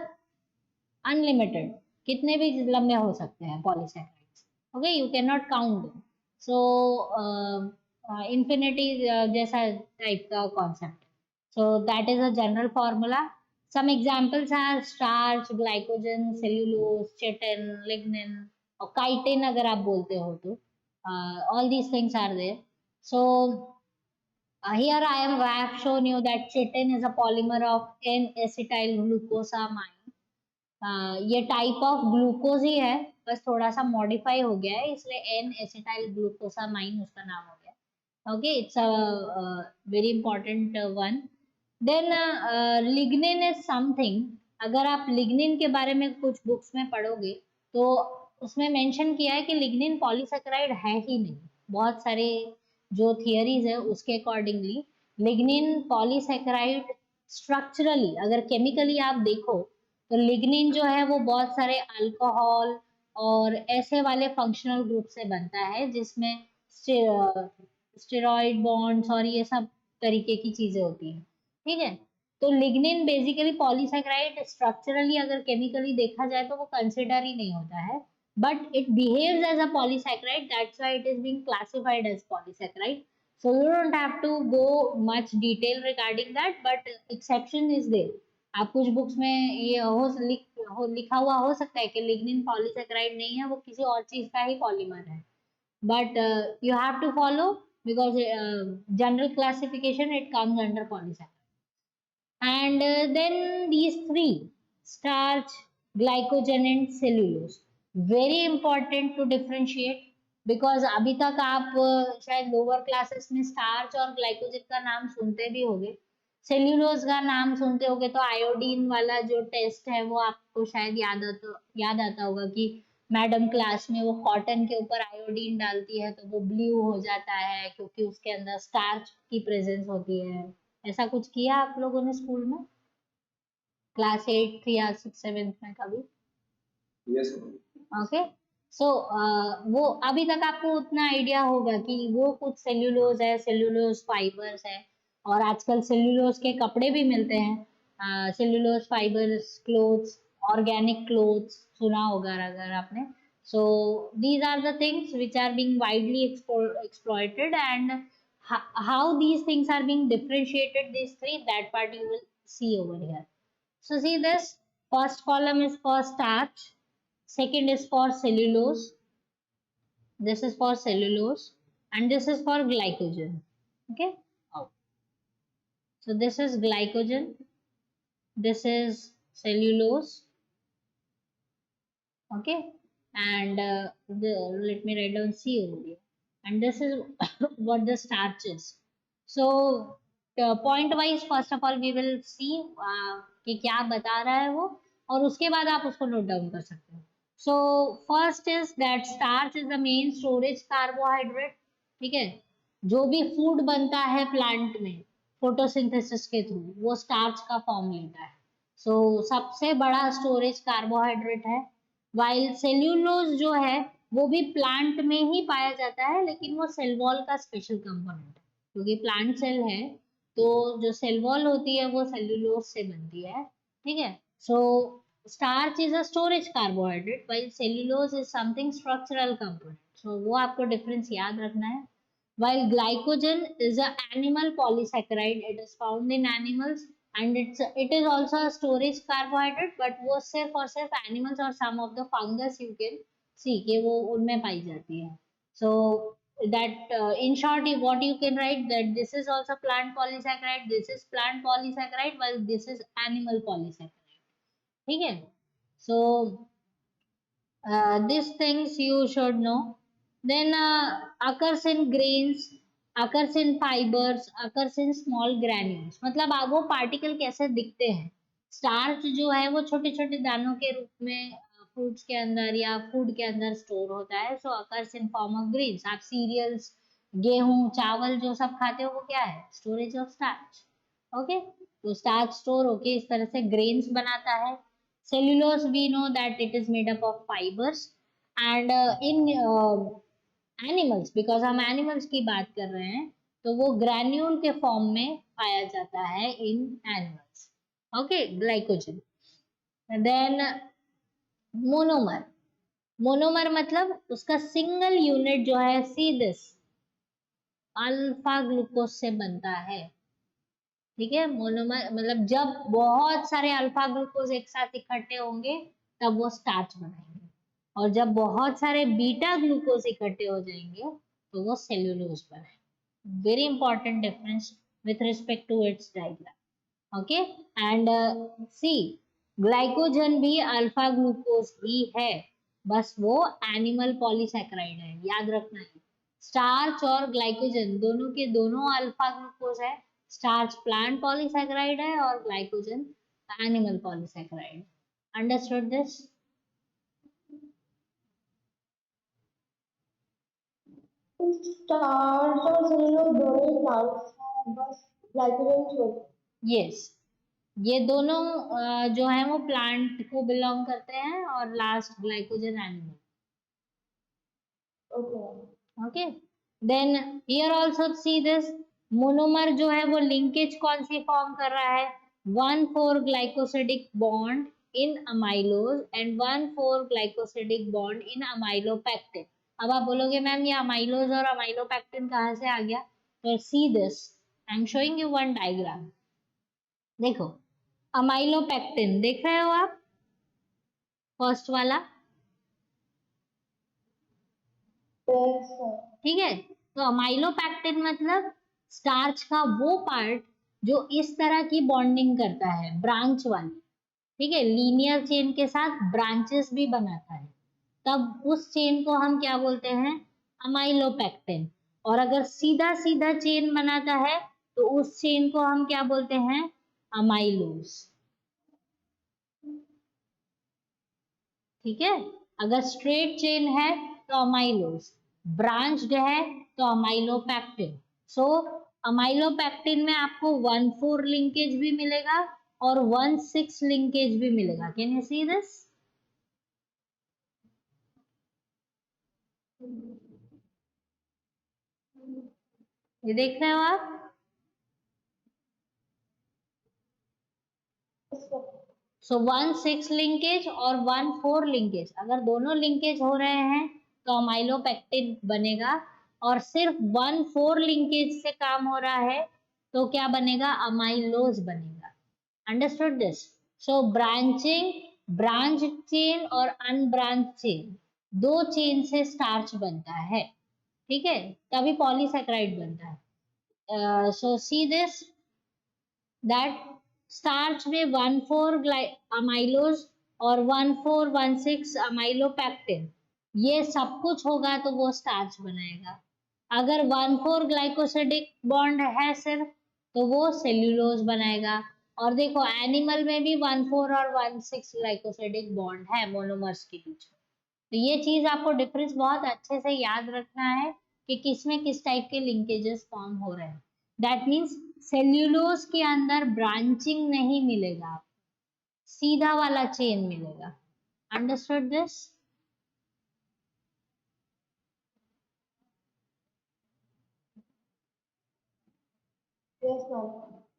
अनलिमिटेड, कितने भी लंबे हो सकते हैं polysaccharides. Okay, you can not count them. So infinity जैसा टाइप का concept. So that is a general formula. Some examples are starch, glycogen, cellulose, chitin, lignin और काइटिन अगर आप बोलते हो तो all these things are there. So here I have shown you that chitin is a polymer of N-acetyl glucosamine. ये type of glucose ही है, बस थोड़ा सा मॉडिफाई हो गया है इसलिए एन एसिटाइल ग्लूकोसामाइन उसका नाम हो गया. Okay, it's a very important one. Then lignin is something. अगर आप लिग्निन के बारे में कुछ बुक्स में पढ़ोगे तो उसमें मेंशन किया है कि लिग्निन पॉलीसेकेराइड है ही नहीं. बहुत सारे जो थियरीज है उसके अकॉर्डिंगली लिग्निन पॉलीसेकेराइड स्ट्रक्चरली अगर केमिकली आप देखो तो लिग्निन जो है वो बहुत सारे अल्कोहल और ऐसे वाले फंक्शनल ग्रुप से बनता है जिसमें स्टेरॉइड बॉन्ड्स और ये सब तरीके की चीजें होती हैं. ठीक है, तो लिग्निन बेसिकली पॉलीसैकेराइड स्ट्रक्चरली अगर केमिकली देखा जाए तो वो कंसिडर ही नहीं होता है, but it behaves as a polysaccharide, that's why it is being classified as polysaccharide. So you don't have to go much detail regarding that, but exception is there. आप कुछ बुक्स में ये लिखा हुआ हो सकता है कि लिग्निन पॉलीसैकेराइड नहीं है, वो किसी और चीज का ही पॉलीमर है, but you have to follow because general classification it comes under polysaccharide. And then these three, starch, glycogen and cellulose, very important to differentiate because अभी तक आप शायद लोअर क्लासेस में स्टार्च और ग्लाइकोजन का नाम सुनते भी होंगे, सेल्यूलोज का नाम सुनते होगे तो आयोडीन वाला जो टेस्ट है वो आपको शायद याद आता होगा कि मैडम क्लास में वो कॉटन के ऊपर आयोडीन डालती है तो वो ब्लू हो जाता है क्योंकि उसके अंदर स्टार्च की प्रेजेंस होती है. ऐसा कुछ किया आप लोगों ने स्कूल में क्लास 8 या 6 7 में कभी? यस. ओके, सो वो अभी तक आपको उतना आइडिया होगा कि वो कुछ सेल्यूलोज है, सेल्यूलोज फाइबर्स है और आजकल सेल्यूलोज के कपड़े भी मिलते हैं. Cellulose fibres clothes, organic clothes सुना होगा अगर आपने. So these are the things which are being widely exploited, and how these things are being differentiated, these three, that part you will see over here. So see this, first column is for starch, second is for cellulose, this is for cellulose, and this is for glycogen. Okay. Oh. So this is glycogen, this is cellulose. Okay. And let me write down C over here. And this is what the starch is. So point wise, first of all we will see कि क्या बता रहा है वो, और उसके बाद आप उसको नोट डाउन कर सकते हो. So first is that starch is the main storage carbohydrate. ठीक है. जो भी फूड बनता है प्लांट में फोटोसिंथेसिस के थ्रू, वो स्टार्च का फॉर्म लेता है. सो सबसे बड़ा स्टोरेज कार्बोहाइड्रेट है. वाइल सेल्यूलोज जो है वो भी प्लांट में ही पाया जाता है, लेकिन वो सेल वॉल का स्पेशल कंपोनेंट है, क्योंकि प्लांट सेल है तो जो सेल वॉल होती है वो सेल्यूलोज से बनती है. ठीक है. So starch is a storage carbohydrate while cellulose is something structural component. So वो आपको डिफरेंस याद रखना है. While glycogen is an animal polysaccharide, it is found in animals, and it is also a storage carbohydrate, but वो सिर्फ और सिर्फ animals और some of the fungus you can see कि वो उनमें पाई जाती है. So that in short what you can write, that this is also plant polysaccharide, this is plant polysaccharide, while this is animal polysaccharide. ठीक है. So these things you should know. Then occurs in grains, occurs in fibers, occurs in small granules. मतलब आप वो particle कैसे दिखते हैं. Starch जो है वो छोटे छोटे दानों के रूप में फ्रूट्स के अंदर या फूड के अंदर स्टोर होता है. So occurs in form of grains. आप सीरियल्स, गेहूं, चावल जो सब खाते हो वो क्या है, स्टोरेज ऑफ स्टार्च. ओके. तो स्टार्च स्टोर होके इस तरह से ग्रेन्स बनाता है. Cellulose, we know that it is made up of fibers, and in animals, because हम animals की बात कर रहे हैं, तो वो ग्रैन्यूल के फॉर्म में पाया जाता है in animals. Okay, glycogen. And then monomer. Monomer मतलब उसका सिंगल यूनिट जो है, सी दिस, अल्फा ग्लूकोज से बनता है. ठीक है. मोनोमर मतलब जब बहुत सारे अल्फा ग्लूकोज एक साथ इकट्ठे होंगे तब वो स्टार्च बनाएंगे, और जब बहुत सारे बीटा ग्लूकोज इकट्ठे हो जाएंगे तो वो सेल्यूलोज बनाएंगे. Very important difference with respect to its diagram. Okay. And see, glycogen भी अल्फा ग्लूकोज ही है, बस वो एनिमल पॉलीसैकेराइड है, याद रखना है. स्टार्च और ग्लाइकोजन दोनों के दोनों अल्फा ग्लूकोज है. स्टार्च प्लांट पॉलीसैकेराइड है और glycogen animal polysaccharide. Understood this? Starch और सेल्यूलोज दोनों ही प्लांट्स हैं, बस ग्लाइकोजन छोड़. यस. ये दोनों जो है वो प्लांट को बिलोंग करते हैं, और last glycogen animal. Okay. Okay. Then here also see this, monomer जो है वो लिंकेज कौन सी फॉर्म कर रहा है, 1,4 glycosidic bond in amylose and 1,4 glycosidic bond in amylopectin. अब आप बोलोगे मैम ये अमाइलोज और अमाइलोपेक्टिन कहाँ से आ गया, तो see this, I am showing you one diagram. देखो अमाइलोपेक्टिन देख रहे हो आप, फर्स्ट वाला. ठीक है. तो अमाइलोपेक्टिन मतलब स्टार्च का वो पार्ट जो इस तरह की बॉन्डिंग करता है, ब्रांच वाली. ठीक है. लीनियर चेन के साथ ब्रांचेस भी बनाता है, तब उस चेन को हम क्या बोलते हैं, अमाइलोपेक्टिन. और अगर सीधा सीधा चेन बनाता है तो उस चेन को हम क्या बोलते हैं, अमाइलोज. ठीक है. अगर स्ट्रेट चेन है तो अमाइलोज, ब्रांच्ड है तो अमाइलोपेक्टिन. सो अमाइलोपेक्टिन में आपको 1,4 लिंकेज भी मिलेगा और 1,6 लिंकेज भी मिलेगा. Can you see this? ये देख रहे हो आप. सो 1,6 लिंकेज और 1,4 लिंकेज, अगर दोनों लिंकेज हो रहे हैं तो अमाइलोपेक्टिन बनेगा, और सिर्फ 1,4 लिंकेज से काम हो रहा है तो क्या बनेगा, अमाइलोज बनेगा। Understood this? So branching, branch chain और अनब्रांच चेन, दो चेन से स्टार्च बनता है, ठीक है, तभी पॉलीसेकेराइड बनता है। सो सी दिस, दैट स्टार्च में 1,4 अमाइलोज और 1,4 1,6 अमाइलोपैक्टिन, ये सब कुछ होगा तो वो स्टार्च बनाएगा। अगर 1,4 ग्लाइकोसिडिक बॉन्ड है सिर्फ, तो वो सेल्यूलोज बनाएगा। और देखो एनिमल में भी 1,4 और 1,6 ग्लाइकोसिडिक बॉन्ड है मोनोमर्स के बीच में। तो ये चीज आपको डिफरेंस बहुत अच्छे से याद रखना है कि किसमें किस टाइप के लिंकेजेस फॉर्म हो रहे हैं। दैट मीन्स सेल्यूलोज के अंदर ब्रांचिंग नहीं मिलेगा, सीधा वाला चेन मिलेगा। Understood this? Yes, ma'am.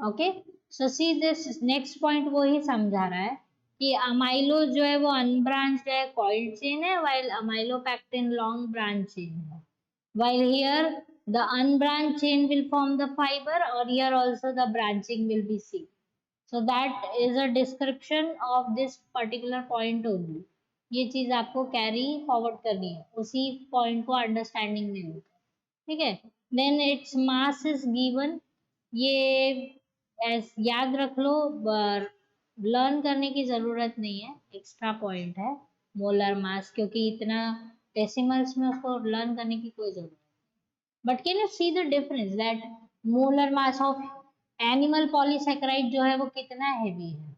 Okay, so see this next point वो ही समझा रहा है कि अमाइलो जो है वो अनब्रांच्ड है, कॉइल्ड चेन है, while amylopectin long branch chain है। While here the unbranched chain will form the fiber, or here also the branching will be seen. So that is a description of this particular point only. ये चीज आपको carry forward करनी है, उसी point को understanding में लेकर, ठीक है। Then it's mass is given, ये याद रख लो, लर्न करने की जरूरत नहीं है, एक्स्ट्रा पॉइंट है मोलर मास, क्योंकि इतना डेसिमल्स में उसको लर्न करने की कोई जरूरत नहीं। But can you see the difference that molar mass of animal polysaccharide जो है वो कितना हैवी है?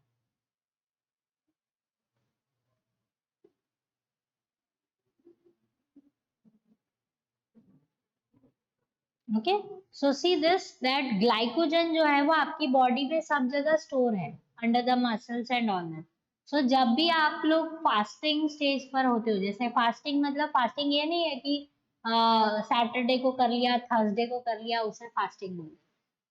Okay, so see this, that glycogen जो है वो आपकी बॉडी में सब जगह स्टोर है, under the muscles and all that. So जब भी आप लोग फास्टिंग स्टेज पर होते हो, जैसे फास्टिंग मतलब फास्टिंग ये नहीं है कि सैटरडे को कर लिया, थर्सडे को कर लिया, उसे फास्टिंग बोलते।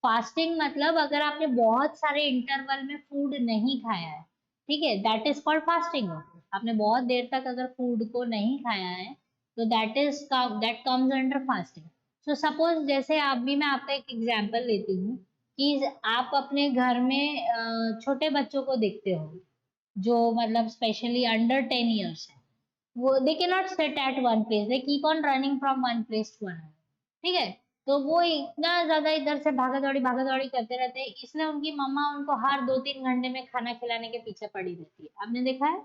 फास्टिंग मतलब अगर आपने बहुत सारे इंटरवल में फूड नहीं खाया है, ठीक है, दैट इज कॉल्ड फास्टिंग। आपने बहुत देर तक अगर फूड को नहीं खाया है तो that comes under fasting. So suppose जैसे आप भी, मैं आपका एक एग्जांपल लेती हूँ कि आप अपने घर में छोटे बच्चों को देखते हो जो मतलब स्पेशली अंडर 10 years है, वो they can not sit at one place, they keep on running from one place to another, ठीक है। तो वो इतना ज्यादा इधर से भागा दौड़ी करते रहते हैं, इसलिए उनकी मम्मा उनको हर 2-3 घंटे में खाना खिलाने के पीछे पड़ी रहती है, आपने देखा है?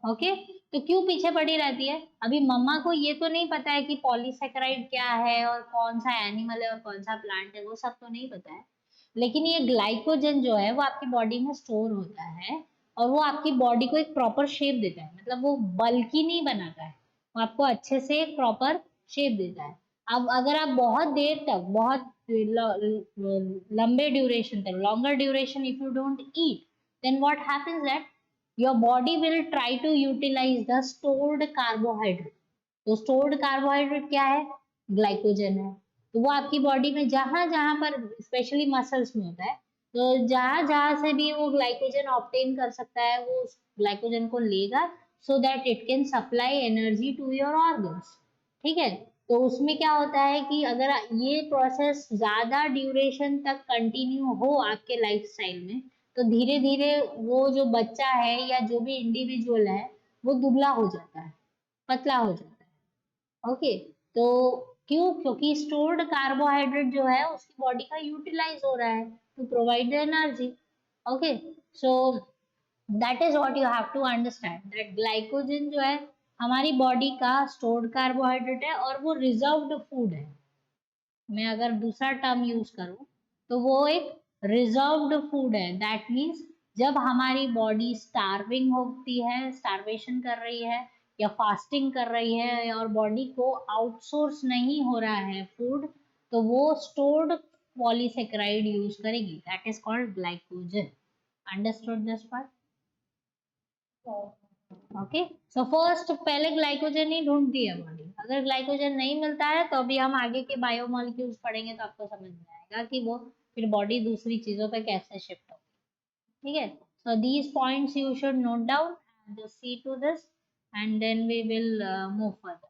ओके, तो क्यों पीछे पड़ी रहती है? अभी मम्मा को ये तो नहीं पता है कि पॉलीसेकेराइड क्या है और कौन सा एनिमल है और कौन सा प्लांट है, वो सब तो नहीं पता है। लेकिन ये ग्लाइकोजन जो है वो आपकी बॉडी में स्टोर होता है और वो आपकी बॉडी को एक प्रॉपर शेप देता है, मतलब वो बल्कि नहीं बनाता है, वो आपको अच्छे से एक प्रॉपर शेप देता है। अब अगर आप बहुत देर तक, बहुत लंबे ड्यूरेशन तक, longer duration if you don't eat, then what happens that your body will try to utilize the stored carbohydrate। तो stored carbohydrate क्या है? ग्लाइकोजन है। तो वो आपकी बॉडी में जहां जहां पर, स्पेशली मसल्स में होता है, तो जहां जहां से भी वो ग्लाइकोजन ऑब्टेन कर सकता है वो उस ग्लाइकोजन को लेगा, so that it can supply energy to your organs, ठीक है। तो उसमें क्या होता है कि अगर ये प्रोसेस ज्यादा ड्यूरेशन तक कंटिन्यू हो आपके लाइफस्टाइल में, तो धीरे धीरे वो जो बच्चा है या जो भी इंडिविजुअल है वो दुबला हो जाता है, पतला हो जाता है। ओके, तो क्यों? क्योंकि स्टोर्ड कार्बोहाइड्रेट जो है उसकी बॉडी का यूटिलाइज हो रहा है to provide the energy. Okay, so that is what you have to understand, that glycogen जो है हमारी बॉडी का स्टोर्ड कार्बोहाइड्रेट है और वो रिजर्व्ड फूड है। मैं अगर दूसरा टर्म यूज करूं तो वो एक रिजर्व्ड फूड है। दैट मीन्स जब हमारी बॉडी स्टार्विंग होती है, स्टार्वेशन कर रही है या फास्टिंग कर रही है और बॉडी को आउटसोर्स नहीं हो रहा है फूड, तो वो स्टोर्ड पॉलीसेकेराइड यूज करेगी, that is called glycogen. Understood this part? Okay, so first पहले ग्लाइकोजन ही ढूंढती है बॉडी, अगर ग्लाइकोजन नहीं मिलता है तो अभी हम आगे के बायोमोलिक्यूल्स पढ़ेंगे तो आपको समझ में आएगा कि वो फिर बॉडी दूसरी चीजों पे कैसे शिफ्ट हो। ठीक है. So these points you should note down and just see to this, and then we will move further.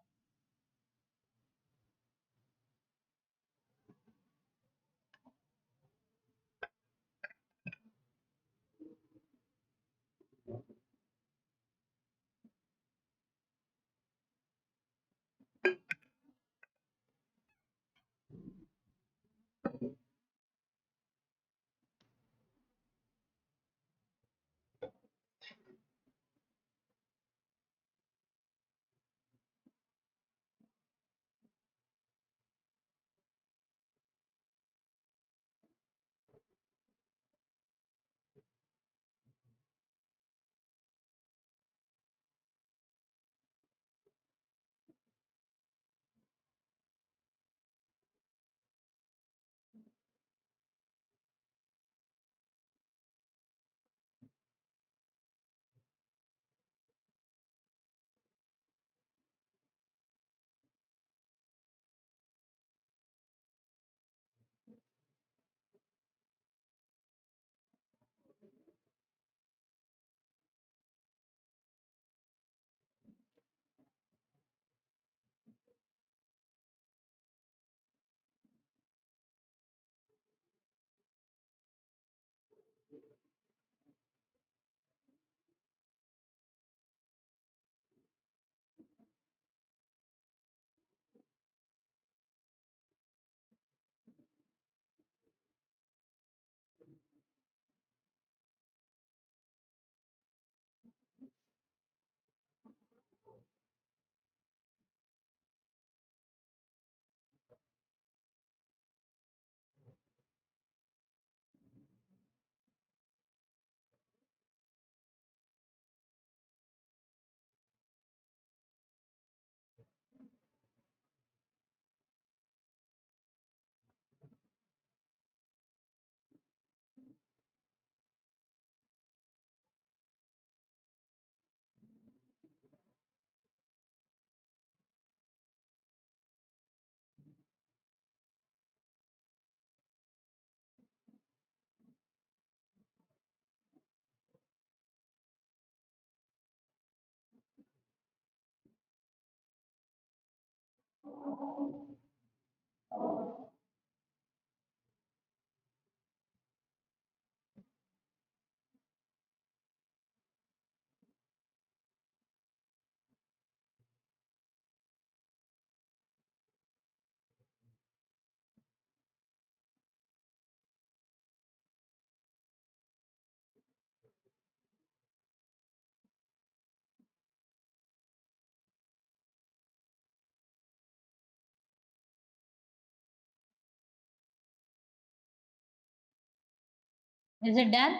Is it done?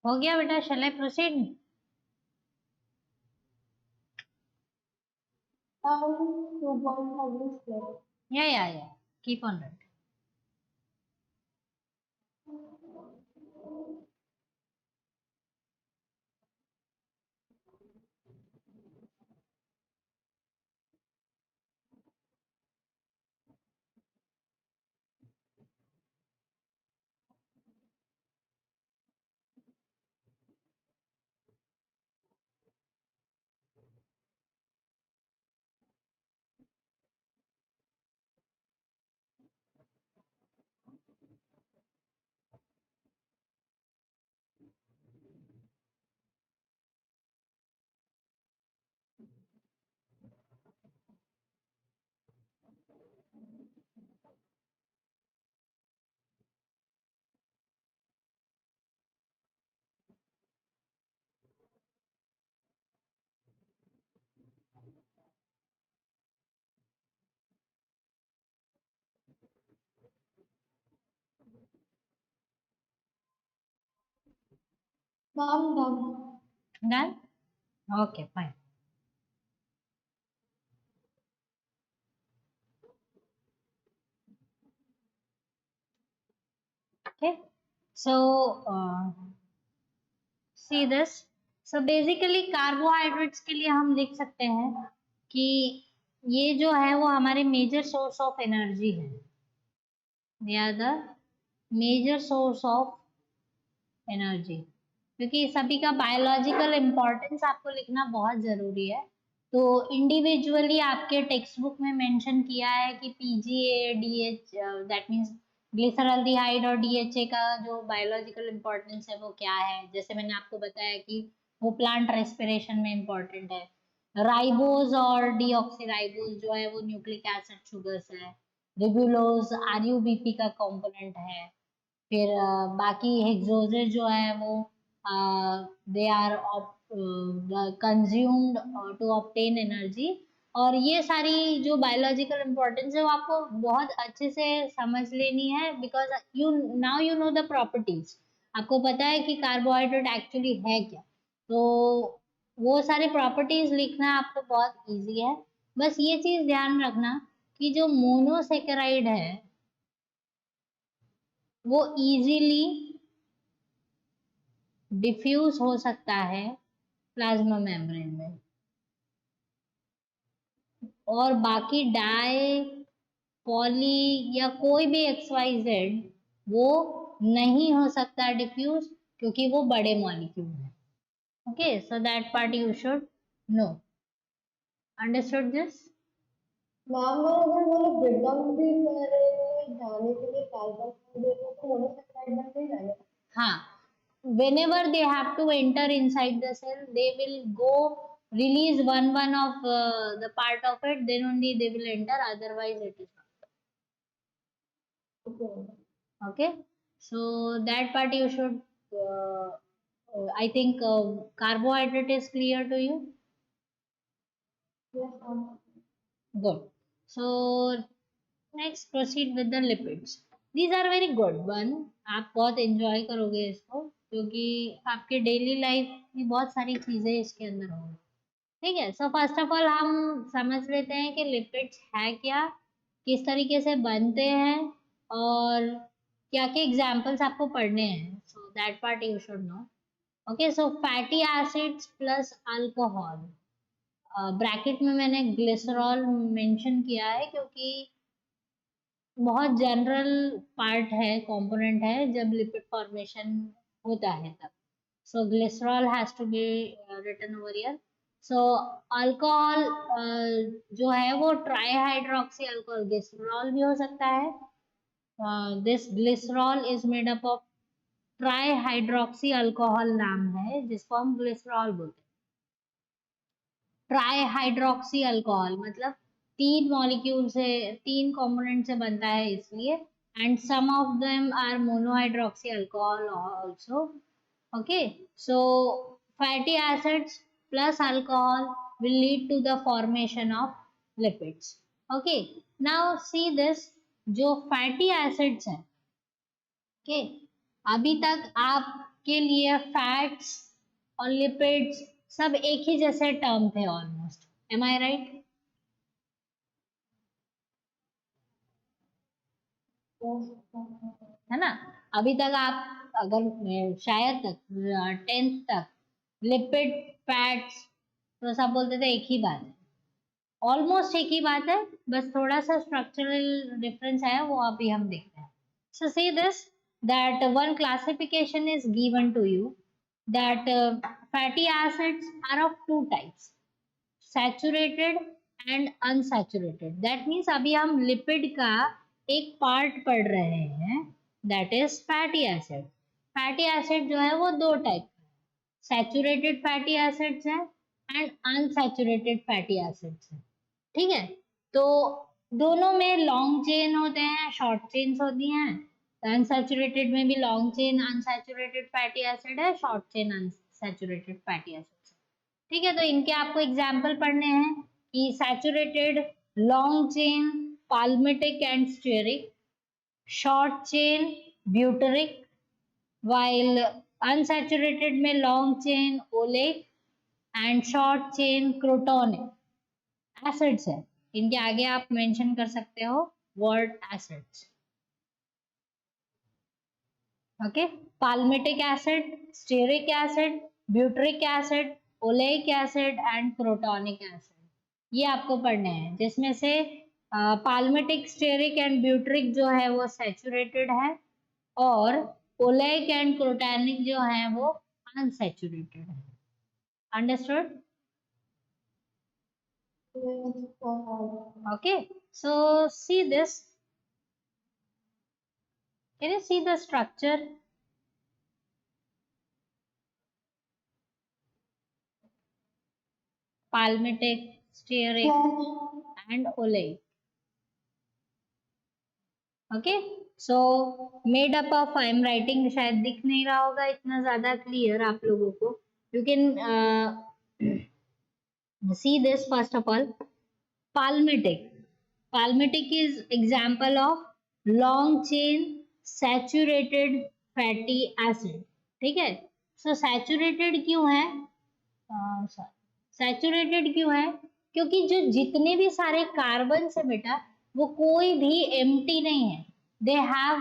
हो गया बेटा? Shall I proceed? And 2 points have been split. Yeah. Keep on writing. Mom, done. Done? Okay, fine. Okay. So, see this. So basically carbohydrates के लिए हम लिख सकते हैं कि ये जो है वो हमारे मेजर सोर्स ऑफ एनर्जी है। They are the major source of energy, क्योंकि सभी का बायोलॉजिकल इम्पोर्टेंस आपको लिखना बहुत ज़रूरी है। तो इंडिविजुअली आपके टेक्स्ट बुक में मेंशन किया है कि PGA DH, that means glyceraldehyde और डीएचए का जो बायोलॉजिकल इम्पोर्टेंस है वो क्या है। जैसे मैंने आपको बताया कि वो प्लांट रेस्पिरेशन में इम्पोर्टेंट है। राइबोज और डीऑक्सीराइबोज जो है वो न्यूक्लिक एसिड शुगर्स है। रिबुलोज आरयूबीपी का कंपोनेंट है। फिर बाकी हेक्सोजेज जो है वो they are consumed to obtain energy. और ये सारी जो बायोलॉजिकल इम्पोर्टेंस है वो आपको बहुत अच्छे से समझ लेनी है, because you know the properties. आपको पता है कि कार्बोहाइड्रेट एक्चुअली है क्या। तो वो सारे प्रॉपर्टीज लिखना आपको बहुत इजी है। बस ये चीज ध्यान रखना कि जो मोनोसेकेराइड है वो इजीली डिफ्यूज हो सकता है प्लाज्मा मेम्ब्रेन में, और बाकी डाई पॉली या कोई भी एक्स वाई जेड वो नहीं हो सकता डिफ्यूज, क्योंकि वो बड़े मॉलिक्यूल है। Okay, so that part you should know. Understood this? Ma'am अगर वो लोग ब्रेक डाउन भी कर रहे हैं जाने के लिए कार्बन दे रहे हैं तो मोनोसेक्राइड बन नहीं जाएगा। हाँ, whenever they have to enter inside the cell, they will go release one of the part of it, then only they will enter, otherwise it is not. Okay. Okay, so that part you should I think carbohydrate is clear to you. Yes, ma'am. Good. So next proceed with the lipids. These are very good one, आप बहुत enjoy करोगे इसको, क्योंकि आपके daily life में बहुत सारी चीजें इसके अंदर होंगी। ठीक है, सो फर्स्ट ऑफ ऑल हम समझ लेते हैं कि लिपिड्स है क्या, किस तरीके से बनते हैं, और क्या क्या एग्जाम्पल्स आपको पढ़ने हैं। So that part you should know. Okay, so fatty acids plus alcohol, bracket में मैंने ग्लिसरॉल मेंशन किया है क्योंकि बहुत जनरल पार्ट है, कंपोनेंट है जब लिपिड फॉर्मेशन होता है तब। So glycerol has to be written over here. So alcohol जो है वो ट्राई हाइड्रोक्सी अल्कोहल ग्लिसरॉल भी हो सकता है। This glycerol is made up of try hydroxy alcohol नाम है जिसको हम ग्लिसरॉल बोलते हैं। ट्राई हाइड्रोक्सी अल्कोहल मतलब तीन मॉलिक्यूल से, तीन कंपोनेंट से बनता है इसलिए। And some of them are monohydroxy alcohol also. Okay, so fatty acids plus alcohol will lead to the formation of lipids. Okay, now see this, जो फैटी एसिड्स हैं, ओके, अभी तक आपके लिए फैट्स और लिपिड्स सब एक ही जैसे टर्म थे ऑलमोस्ट। M I right? है ना? अभी तक आप अगर शायद तक 10th तक लिपिड फैट्स तो सब बोलते थे एक ही बात है, ऑलमोस्ट एक ही बात है, बस थोड़ा सा स्ट्रक्चरल डिफरेंस है, वो अभी हम देखते हैं। So see this, that one classification is given to you, that fatty acids are of two types, saturated and unsaturated. That means अभी हम लिपिड का एक पार्ट पढ़ रहे हैं, that is fatty acid. Fatty acid जो है वो दो टाइप, सैचुरेटेड फैटी एसिड्स हैं एंड अनसैचुरेटेड फैटी एसिड्स हैं। ठीक है, तो दोनों में लॉन्ग चेन होते हैं, शॉर्ट चेन्स होती हैं। अनसैचुरेटेड में भी long chain unsaturated fatty acid है, short chain unsaturated fatty acid है। ठीक है, तो इनके आपको एग्जाम्पल पढ़ने हैं कि saturated long chain palmitic and stearic, short chain butyric, while unsaturated में long chain oleic and short chain crotonic acids है। इनके आगे आप मेंशन कर सकते हो word acids. Okay, palmitic acid, stearic acid, butyric acid, oleic acid and crotonic acid, ये आपको पढ़ने हैं, जिसमें से पाल्मिटिक, स्टेरिक एंड ब्यूटरिक जो है वो सैचुरेटेड है, और ओलेइक एंड क्रोटैनिक जो है वो अनसैचुरेटेड है। Understood? Okay, so see this. Can you see the structure? Palmitic, stearic, and oleic. Okay, so made up of, I am writing, शायद दिख नहीं रहा होगा इतना ज्यादा क्लियर आप लोगों को. You can see this first of all. Palmitic. Palmitic is example of long chain saturated fatty acid. ठीक है? So saturated क्यों है? सैचुरेटेड क्यों है? क्योंकि जो जितने भी सारे कार्बन है बेटा, वो कोई भी एम्प्टी नहीं है. They have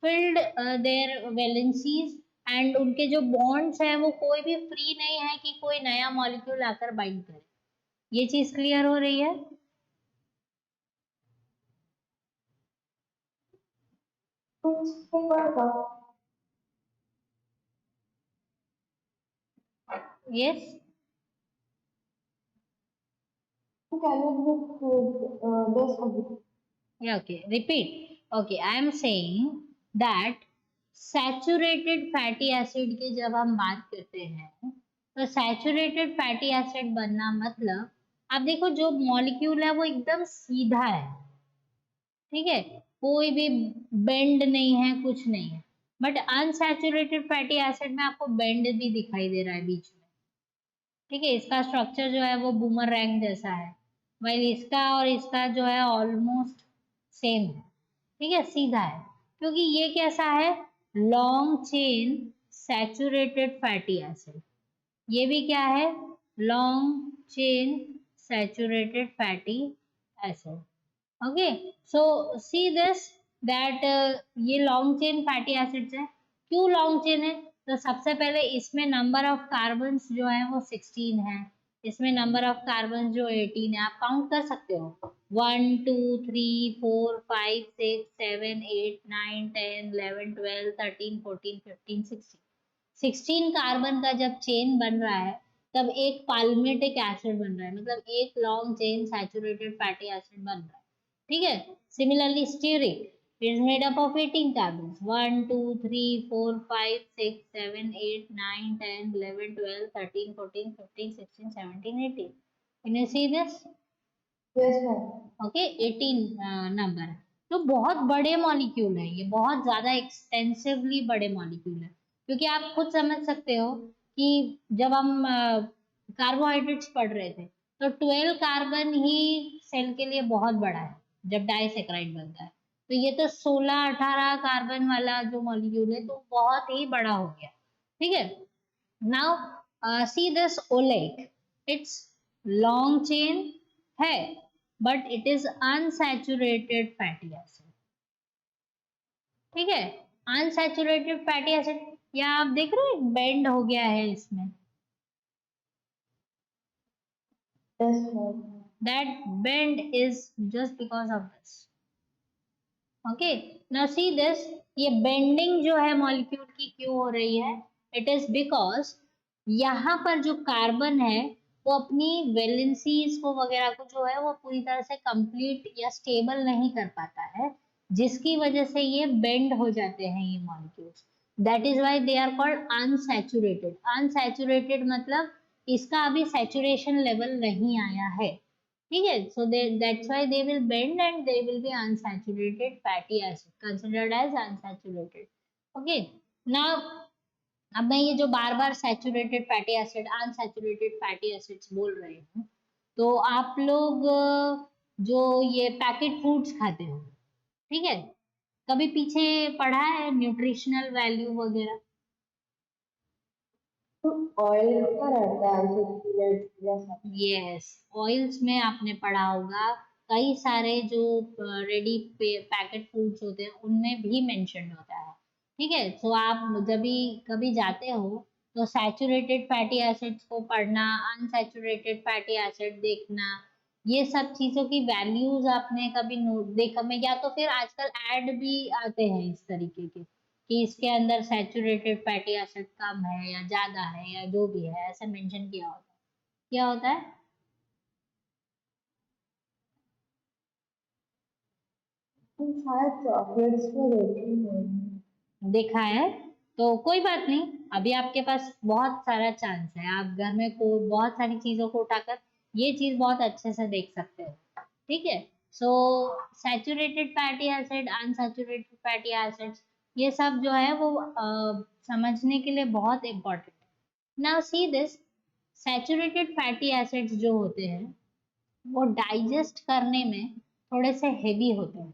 filled their valencies, and उनके जो बॉन्ड्स है वो कोई भी फ्री नहीं है कि कोई नया मॉलिक्यूल आकर बाइंड करे. ये चीज क्लियर हो रही है? Yes. Yeah, okay. Repeat. Okay, I am saying that saturated fatty acid की जब हम बात करते हैं, तो saturated fatty acid बनना मतलब, आप देखो जो मॉलिक्यूल है वो एकदम सीधा है. ठीक है, कोई भी बेंड नहीं है, कुछ नहीं है. बट अनसैचुरेटेड फैटी एसिड में आपको बेंड भी दिखाई दे रहा है बीच में. ठीक है, इसका स्ट्रक्चर जो है वो बूमरैंग जैसा है, वही इसका और इसका जो है ऑलमोस्ट सेम है. ठीक है, सीधा है, क्योंकि ये कैसा है? Long chain saturated fatty acid. ये भी क्या है? Long chain saturated fatty acid. Okay, so see this, that ये लॉन्ग चेन फैटी एसिड्स है. क्यों लॉन्ग चेन है? तो सबसे पहले इसमें नंबर ऑफ कार्बन्स जो है वो 16 है, इसमें नंबर ऑफ कार्बन जो 18 है. आप काउंट कर सकते हो, 1 2 3 4 5 6 7 8 9 10 11 12 13 14 15 16. 16 कार्बन का जब चेन बन रहा है, तब एक पाल्मिटिक एसिड बन रहा है, मतलब एक long chain saturated fatty acid बन रहा है. ठीक है. Similarly stearic is made up of 18 carbons, 1 2 3 4 5 6 7 8 9 10 11 12 13 14 15 16 17 18. Can you see this? Yes, ma'am. Okay, 18 number. तो बहुत बड़े मॉलिक्यूल है ये, बहुत ज्यादा एक्सटेंसिवली बड़े मॉलिक्यूल है. क्योंकि आप खुद समझ सकते हो कि जब हम कार्बोहाइड्रेट्स पढ़ रहे थे, तो 12 कार्बन ही सेल के लिए बहुत बड़ा है जब डाइसेक्राइड बनता है. तो ये तो 16-18 कार्बन वाला जो मॉलिक्यूल है, तो बहुत ही बड़ा हो गया. ठीक है. Now see this oleic. It's long chain है, but it is unsaturated fatty acid. ठीक है, अनसैचुरेटेड फैटी एसिड. या आप देख रहे हो बेंड हो गया है इसमें. Yes, ma'am. That bend is just because of this. Okay, now see this. ये बेंडिंग जो है मॉलिक्यूल की क्यों हो रही है? इट इज बिकॉज यहाँ पर जो कार्बन है वो अपनी वैलेंसीज को वगैरह को जो है वो पूरी तरह से कंप्लीट या स्टेबल नहीं कर पाता है, जिसकी वजह से ये बेंड हो जाते हैं ये molecules. That is why they are called unsaturated. Unsaturated मतलब इसका अभी सैचुरेशन लेवल नहीं आया है. ठीक है, so that's why they will bend and they will be unsaturated fatty acid, considered as unsaturated. Okay, now अब मैं ये जो बार बार saturated fatty acid, unsaturated fatty acids बोल रही हूँ, तो आप लोग जो ये पैकेट फूड्स खाते हो, ठीक है, कभी पीछे पढ़ा है न्यूट्रिशनल वैल्यू वगैरह? ऑयल का रहता है unsaturated जैसा. यस, ऑयल्स में आपने पढ़ा होगा, कई सारे जो रेडी पैकेट फूड्स होते हैं उनमें भी मेंशन होता है. ठीक है, तो आप जब भी कभी जाते हो तो सैचुरेटेड फैटी एसिड्स को पढ़ना, अनसैचुरेटेड फैटी एसिड देखना, ये सब चीजों की वैल्यूज आपने कभी नोट देखा में, या तो फिर आजकल ऐड भी आते हैं इस तरीके के कि इसके अंदर सैचुरेटेड फैटी एसिड कम है या ज्यादा है या जो भी है, ऐसा मेंशन किया होता है। क्या होता है? शायद चॉकलेट्स में देखी है। देखा है? तो कोई बात नहीं, अभी आपके पास बहुत सारा चांस है, आप घर में को बहुत सारी चीजों को उठाकर ये चीज बहुत अच्छे से देख सकते हो। ठीक है? सो saturated fatty acid, unsaturated fatty acids, ये सब जो है वो समझने के लिए बहुत इंपॉर्टेंट है। Now see this, saturated fatty acids जो होते हैं वो डाइजेस्ट करने में थोड़े से हेवी होते हैं,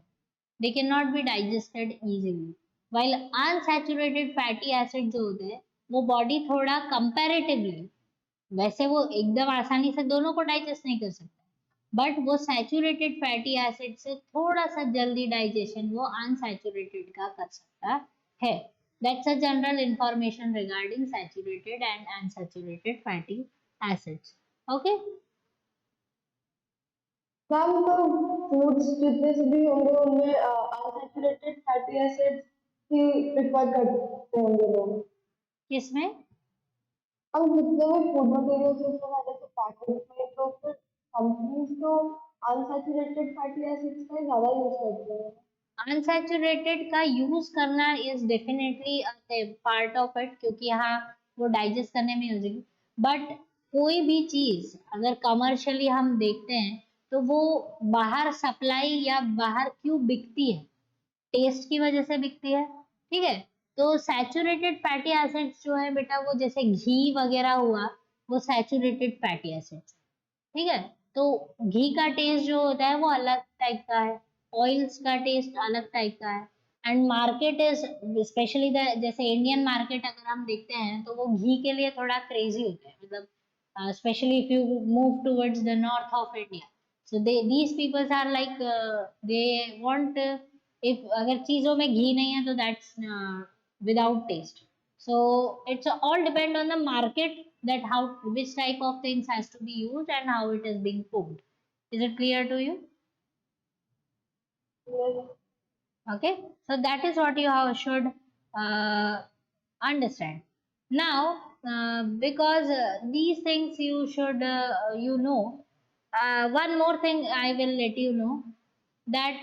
they cannot be digested easily, while unsaturated fatty acid जो होते हैं वो बॉडी थोड़ा कंपैरेटिवली, वैसे वो एकदम आसानी से दोनों को डाइजेस्ट नहीं कर सकता, बट वो सैचुरेटेड फैटी एसिड से थोड़ा सा जल्दी डाइजेशन वो अनसैचुरेटेड का कर सकता है। That's a general information regarding saturated and unsaturated fatty acids. Okay? Ma'am तो फूड्स जितने से भी होंगे उनमें अनसैचुरेटेड फैटी एसिड्स ही प्रिफर करते होंगे लोग। किसमें? हम जितने भी फूड मटेरियल्स यूज कर रहे हैं पैकेट में, तो फिर कंपनीज तो अनसैचुरेटेड फैटी एसिड्स का ही ज्यादा यूज करते हैं। अनसैचुरेटेड का यूज करना is definitely part of it, क्योंकि यहाँ वो डाइजेस्ट करने में यूज, बट कोई भी चीज अगर कमर्शियली हम देखते हैं तो वो बाहर सप्लाई या बाहर क्यों बिकती है? टेस्ट की वजह से बिकती है। ठीक है? तो सैचुरेटेड फैटी एसिड्स जो है बेटा, वो जैसे घी वगैरह हुआ, वो सैचुरेटेड फैटी एसिड्स। ठीक है? तो घी का टेस्ट जो होता है वो अलग टाइप का है, ऑयल्स का टेस्ट अलग टाइप का है, and market is specially the, जैसे इंडियन मार्केट अगर हम देखते हैं तो वो घी के लिए थोड़ा क्रेजी होता है, मतलब especially if you move towards the north of India, so these people are like they want if अगर चीजों में घी नहीं है तो that's without taste. So it's all depend on the market, that how which type of things has to be used and how it is being cooked. Is it clear to you? Okay, so that is what you have should uh, understand. Now because these things you should you know, one more thing I will let you know, that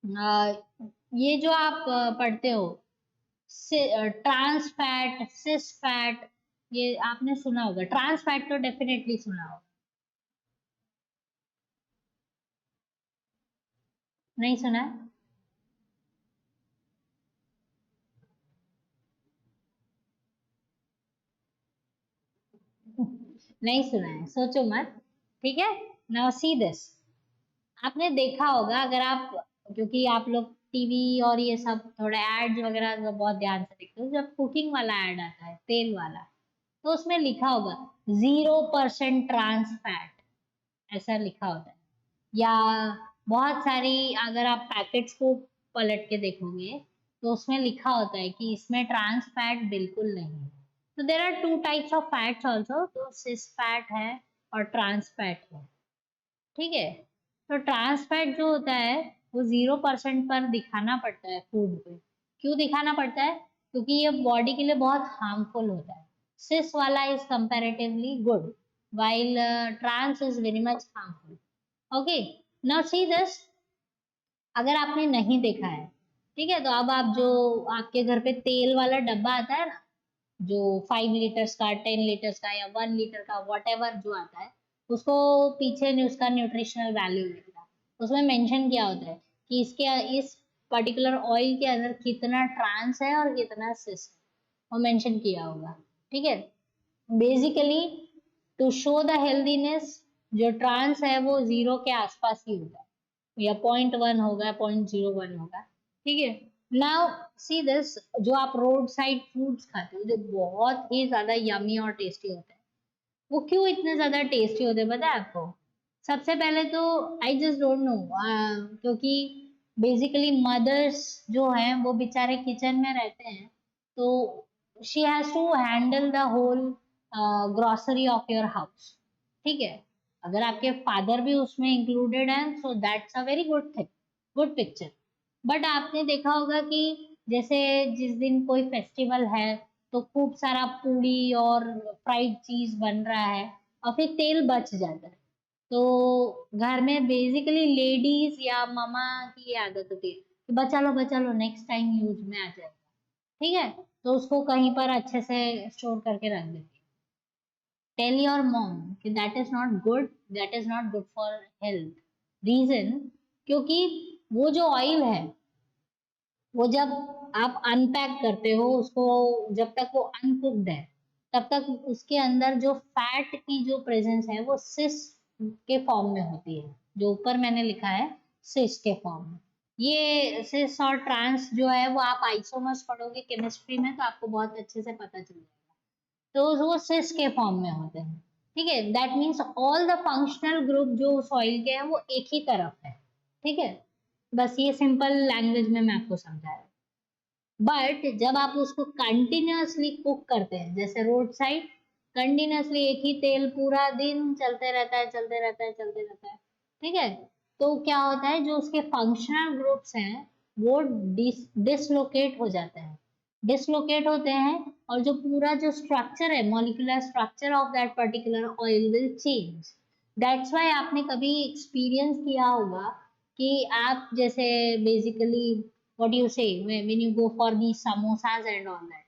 ये जो आप पढ़ते हो trans fat, सिस fat, ये आपने सुना होगा, trans fat तो डेफिनेटली सुना होगा, नहीं सुना है? नहीं सुना है, सोचो मत। ठीक है? नाउ सी दिस, आपने देखा होगा अगर आप, क्योंकि आप लोग टीवी और ये सब थोड़े एड्स वगैरह तो बहुत ध्यान से देखते हो, जब कुकिंग वाला एड आता है तेल वाला, तो उसमें लिखा होगा 0% ट्रांस फैट, ऐसा लिखा होता है। या बहुत सारी अगर आप पैकेट्स को पलट के देखोगे तो उसमें लिखा होता है कि इसमें ट्रांस फैट बिल्कुल नहीं है। तो there are two types of fats also, तो सिस फैट है और ट्रांस फैट है। ठीक है? तो ट्रांस फैट जो होता है वो 0% पर दिखाना पड़ता है फूड पे। क्यों दिखाना पड़ता है? क्योंकि ये बॉडी के लिए बहुत हार्मफुल होता है। सिस वाला is comparatively good, while trans is very much harmful. Okay, now see this, अगर आपने नहीं देखा है, ठीक है, तो अब आप जो आपके घर पे तेल वाला डब्बा आता है ना, जो 5 लीटर्स का, 10 लीटर्स का या 1 लीटर का, वट एवर जो आता है, उसको पीछे उसका न्यूट्रिशनल वैल्यू लिखना, उसमें मेंशन किया होता है कि इसके इस पर्टिकुलर ऑयल के अंदर कितना ट्रांस है और कितना सिस है, वो मेंशन किया होगा। ठीक है? Basically to show the healthiness, जो ट्रांस है वो 0 के आसपास ही होगा, या 0.1 होगा, 0.01 होगा। ठीक है? नाउ सी दिस, जो आप रोड साइड फूड्स खाते हो जो बहुत ही ज्यादा यमी और टेस्टी होते हैं, वो क्यों इतने ज्यादा टेस्टी होते हैं पता है आपको? सबसे पहले तो आई जस्ट डोंट नो, क्योंकि बेसिकली मदर्स जो हैं वो बेचारे किचन में रहते हैं, तो she has to handle the whole grocery of your house. ठीक है? अगर आपके फादर भी उसमें इंक्लूडेड हैं so that's a very good thing, good picture. But आपने देखा होगा कि जैसे जिस दिन कोई फेस्टिवल है तो खूब सारा पूड़ी और फ्राइड चीज बन रहा है और फिर तेल बच जाता है, तो घर में बेसिकली लेडीज या ममा की ये आदत होती है कि बचा लो नेक्स्ट टाइम यूज में आ जाएगा, ठीक है, तो उसको कहीं पर अच्छे से स्टोर करके रख देती है। टेल योर मॉम कि that is not good, that is not good for health. Reason, क्योंकि वो जो ऑयल है वो जब आप अनपैक करते हो उसको, जब तक वो अनकुक्ड है तब तक उसके अंदर जो फैट की जो प्रेजेंस है वो सिस के फॉर्म में होती है, जो ऊपर मैंने लिखा है सिस के फॉर्म में। ये सिस और ट्रांस जो है वो आप आइसोमर्स पढ़ोगे केमिस्ट्री में तो आपको बहुत अच्छे से पता चल जाएगा, तो वो सिस के फॉर्म में होते हैं, ठीक है। That means all the functional group जो सॉइल के हैं वो एक ही तरफ है, ठीक है। बस ये सिंपल लैंग्वेज में मैं आपको समझा रहा हूँ। बट जब आप उसको कंटिन्यूअसली कुक करते हैं जैसे रोड साइड, कंटिन्यूअसली एक ही तेल पूरा दिन चलते रहता है चलते रहता है चलते रहता है, ठीक है, तो क्या होता है जो उसके फंक्शनल ग्रुप्स हैं वो डिसलोकेट हो जाते हैं, डिसलोकेट होते हैं, और जो पूरा जो स्ट्रक्चर है molecular structure of that particular oil will change. That's why आपने कभी एक्सपीरियंस किया होगा कि आप जैसे basically what do you say when you go for these samosas and all that,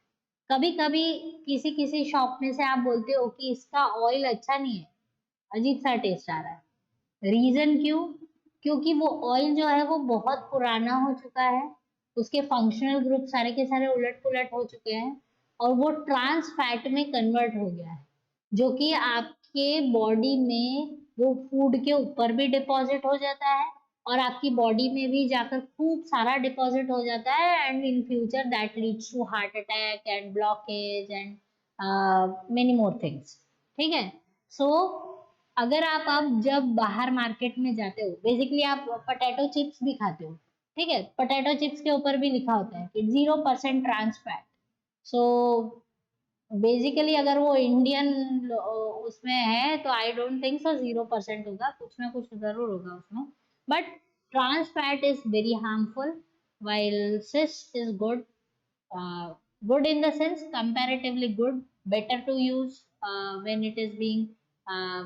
कभी कभी किसी किसी शॉप में से आप बोलते हो कि इसका ऑयल अच्छा नहीं है, अजीब सा टेस्ट आ रहा है। रीजन क्यों? क्योंकि वो ऑयल जो है वो बहुत पुराना हो चुका है, उसके फंक्शनल ग्रुप सारे के सारे उलट पुलट हो चुके हैं और वो ट्रांस फैट में कन्वर्ट हो गया है, जो कि आपके बॉडी में वो फूड के ऊपर भी डिपॉजिट हो जाता है और आपकी बॉडी में भी जाकर खूब सारा डिपॉजिट हो जाता है, and in future that leads to heart attack and blockage and many more things, ठीक है। सो अगर आप अब जब बाहर मार्केट में जाते हो बेसिकली आप पोटैटो चिप्स भी खाते हो, ठीक है, पोटैटो चिप्स के ऊपर भी लिखा होता है कि 0% ट्रांस फैट। सो बेसिकली अगर वो इंडियन उसमें है तो आई डोंट थिंक सो 0% होगा, कुछ ना कुछ जरूर होगा उसमें, but trans fat is very harmful while cis is good, good in the sense comparatively good, better to use when it is being uh,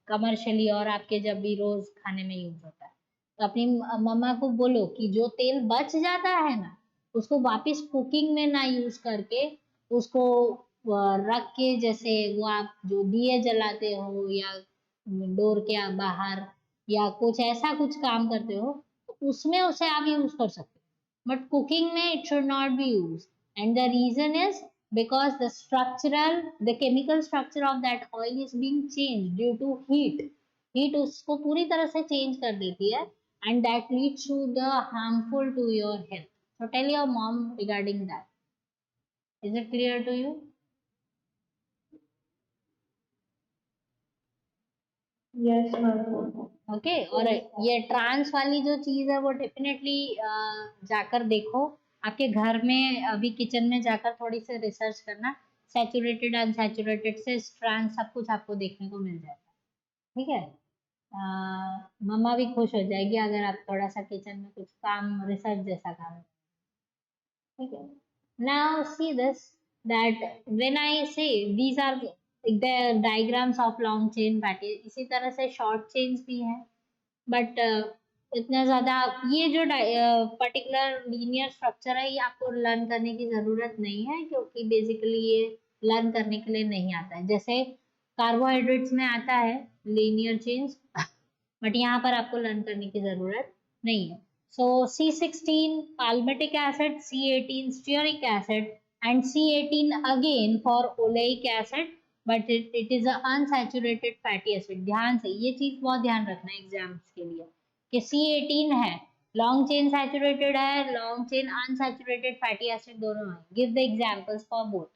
commercially और आपके जब भी रोज खाने में यूज होता है, तो अपनी मम्मा को बोलो कि जो तेल बच जाता है ना उसको वापस कुकिंग में ना यूज करके उसको रख के, जैसे वो आप जो दिए जलाते हो या डोर के बाहर या कुछ ऐसा कुछ काम करते हो तो उसमें उसे आप यूज कर सकते हो, बट कुकिंग में it should not be use. And the reason is because the chemical structure of that oil is being changed due to heat उसको पूरी तरह से चेंज कर देती है and that leads to the harmful to your health, so tell your mom regarding that, is it clear to you? Yes, ma'am. Okay और ये trans वाली जो चीज है वो डेफिनेटली जाकर देखो आपके घर में, अभी किचन में जाकर थोड़ी सी रिसर्च करना, सैचुरेटेड अनसैचुरेटेड से ट्रांस सब कुछ आपको देखने को मिल जाएगा, ठीक है। मम्मा भी खुश हो जाएगी अगर आप थोड़ा सा किचन में कुछ काम रिसर्च जैसा काम, ठीक है। Now see this that when I say these are the diagrams of long chain fatty, इसी तरह से शॉर्ट चेन्स भी हैं, बट इतना ज्यादा ये जो पर्टिकुलर लीनियर स्ट्रक्चर है ये आपको लर्न करने की जरूरत नहीं है क्योंकि बेसिकली ये लर्न करने के लिए नहीं आता है, जैसे कार्बोहाइड्रेट्स में आता है लीनियर चेन्स, बट यहाँ पर आपको लर्न करने की जरूरत नहीं है। सो C16 palmitic acid, C18 stearic acid and C18 again for oleic acid, but it is a unsaturated fatty acid। ध्यान से ये चीज बहुत ध्यान रखना एग्जाम्स के लिए कि C18 है, लॉन्ग चेन सैचुरेटेड है, long chain unsaturated fatty acid दोनों है, give the examples for both.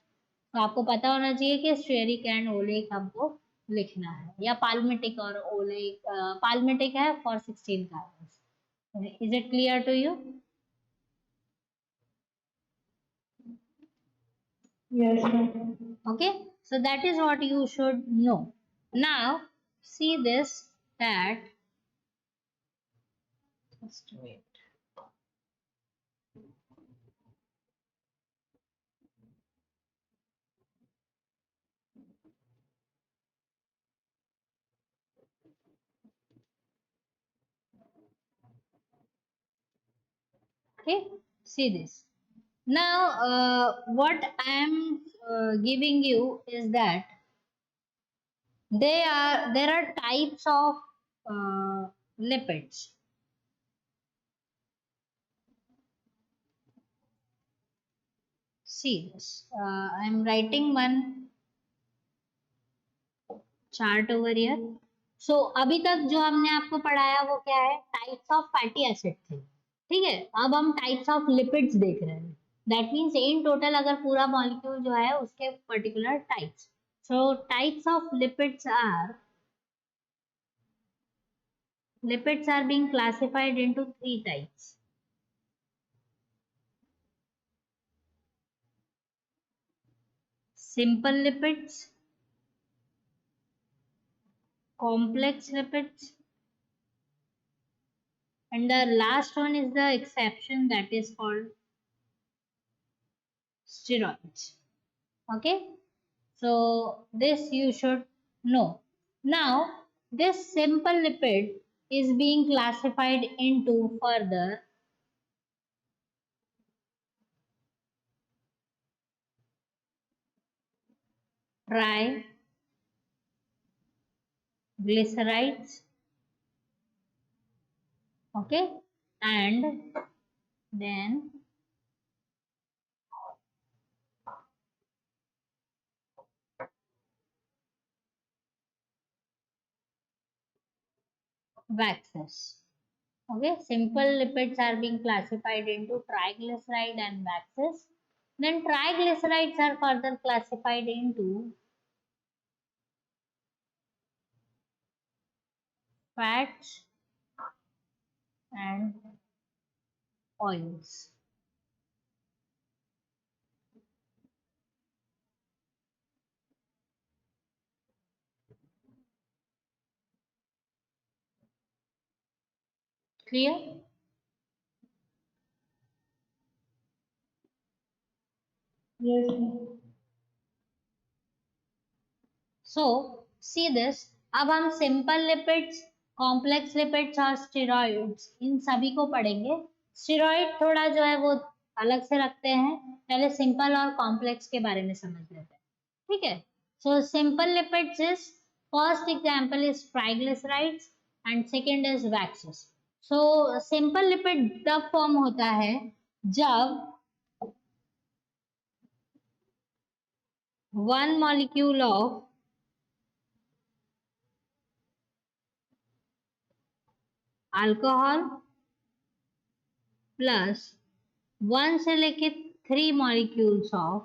तो आपको पता होना चाहिए कि स्टेरिक एंड ओलेइक हमको लिखना है, या पाल्मिटिक और ओलेइक, पाल्मिटिक है for 16 carbon. Is it clear to you? Yes, ma'am. Okay, so that is what you should know. Now see this that just wait. Okay, see this. Now, what I am giving you is that there are types of lipids. See this. I am writing one chart over here. So अभी तक जो हमने आपको पढ़ाया वो क्या है? Types of fatty acid थे. ठीक है, अब हम टाइप्स ऑफ लिपिड्स देख रहे हैं. दैट मीन्स इन टोटल अगर पूरा मॉलिक्यूल जो है उसके particular types. So types of lipids are being classified into three types. Simple lipids, complex lipids, and the last one is the exception, that is called steroids. Okay, so this you should know. Now this simple lipid is being classified into further triglycerides, okay, and then waxes. Okay, simple lipids are being classified into triglyceride and waxes. Then triglycerides are further classified into fats and oils. Clear? Yes. So see this. अब हम simple lipids, complex lipids और steroids इन सभी को पढ़ेंगे. Steroid थोड़ा जो है वो अलग से रखते हैं. पहले simple और complex के बारे में समझ लेते हैं. ठीक है. So simple lipids is first example is triglycerides and second is waxes. So simple lipid तब फॉर्म होता है जब one molecule of alcohol plus 1 से लेके 3 molecules of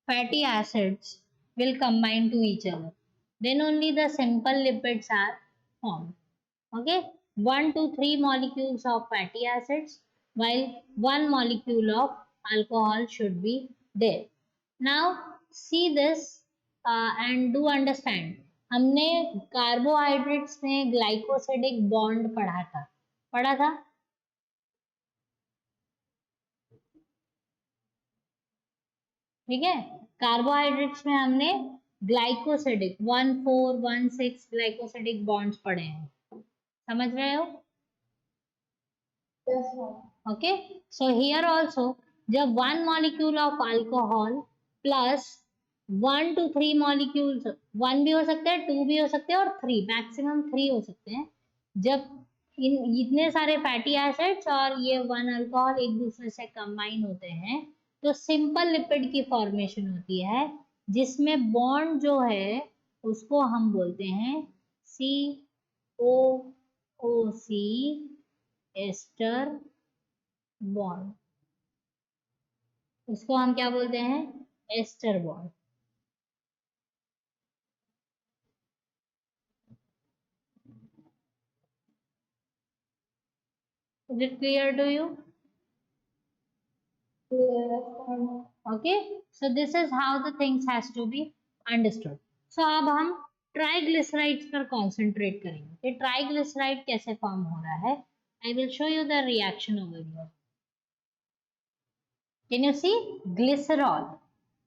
fatty acids will combine to each other. Then only the simple lipids are formed. Okay, 1 to 3 molecules of fatty acids while 1 molecule of alcohol should be there. Now see this and do understand. हमने carbohydrates में glycosidic bond पढ़ा था. ठीक है, carbohydrates में हमने glycosidic 1416 glycosidic bonds पढ़े हैं. समझ रहे हो? Yes, ma'am. Okay, so here also जब 1 molecule of alcohol plus 1 to 3 molecules, 1 भी हो सकता है, 2 भी हो सकते हैं और 3 मैक्सिमम 3 हो सकते हैं. जब इतने सारे फैटी एसिड्स और ये 1 अल्कोहल एक दूसरे से कंबाइन होते हैं तो सिंपल लिपिड की फॉर्मेशन होती है जिसमें बॉन्ड जो है उसको हम बोलते हैं COOC एस्टर बॉन्ड. उसको हम क्या बोलते हैं? Ester bond. Is it clear to you? Yes, ma'am. Okay, so this is how the things has to be understood. सो अब हम ट्राइग्लिसराइड्स पर कॉन्सेंट्रेट करेंगे कि ट्राइग्लिसराइड कैसे फॉर्म हो रहा है. I will show you the reaction over here. Can you see glycerol.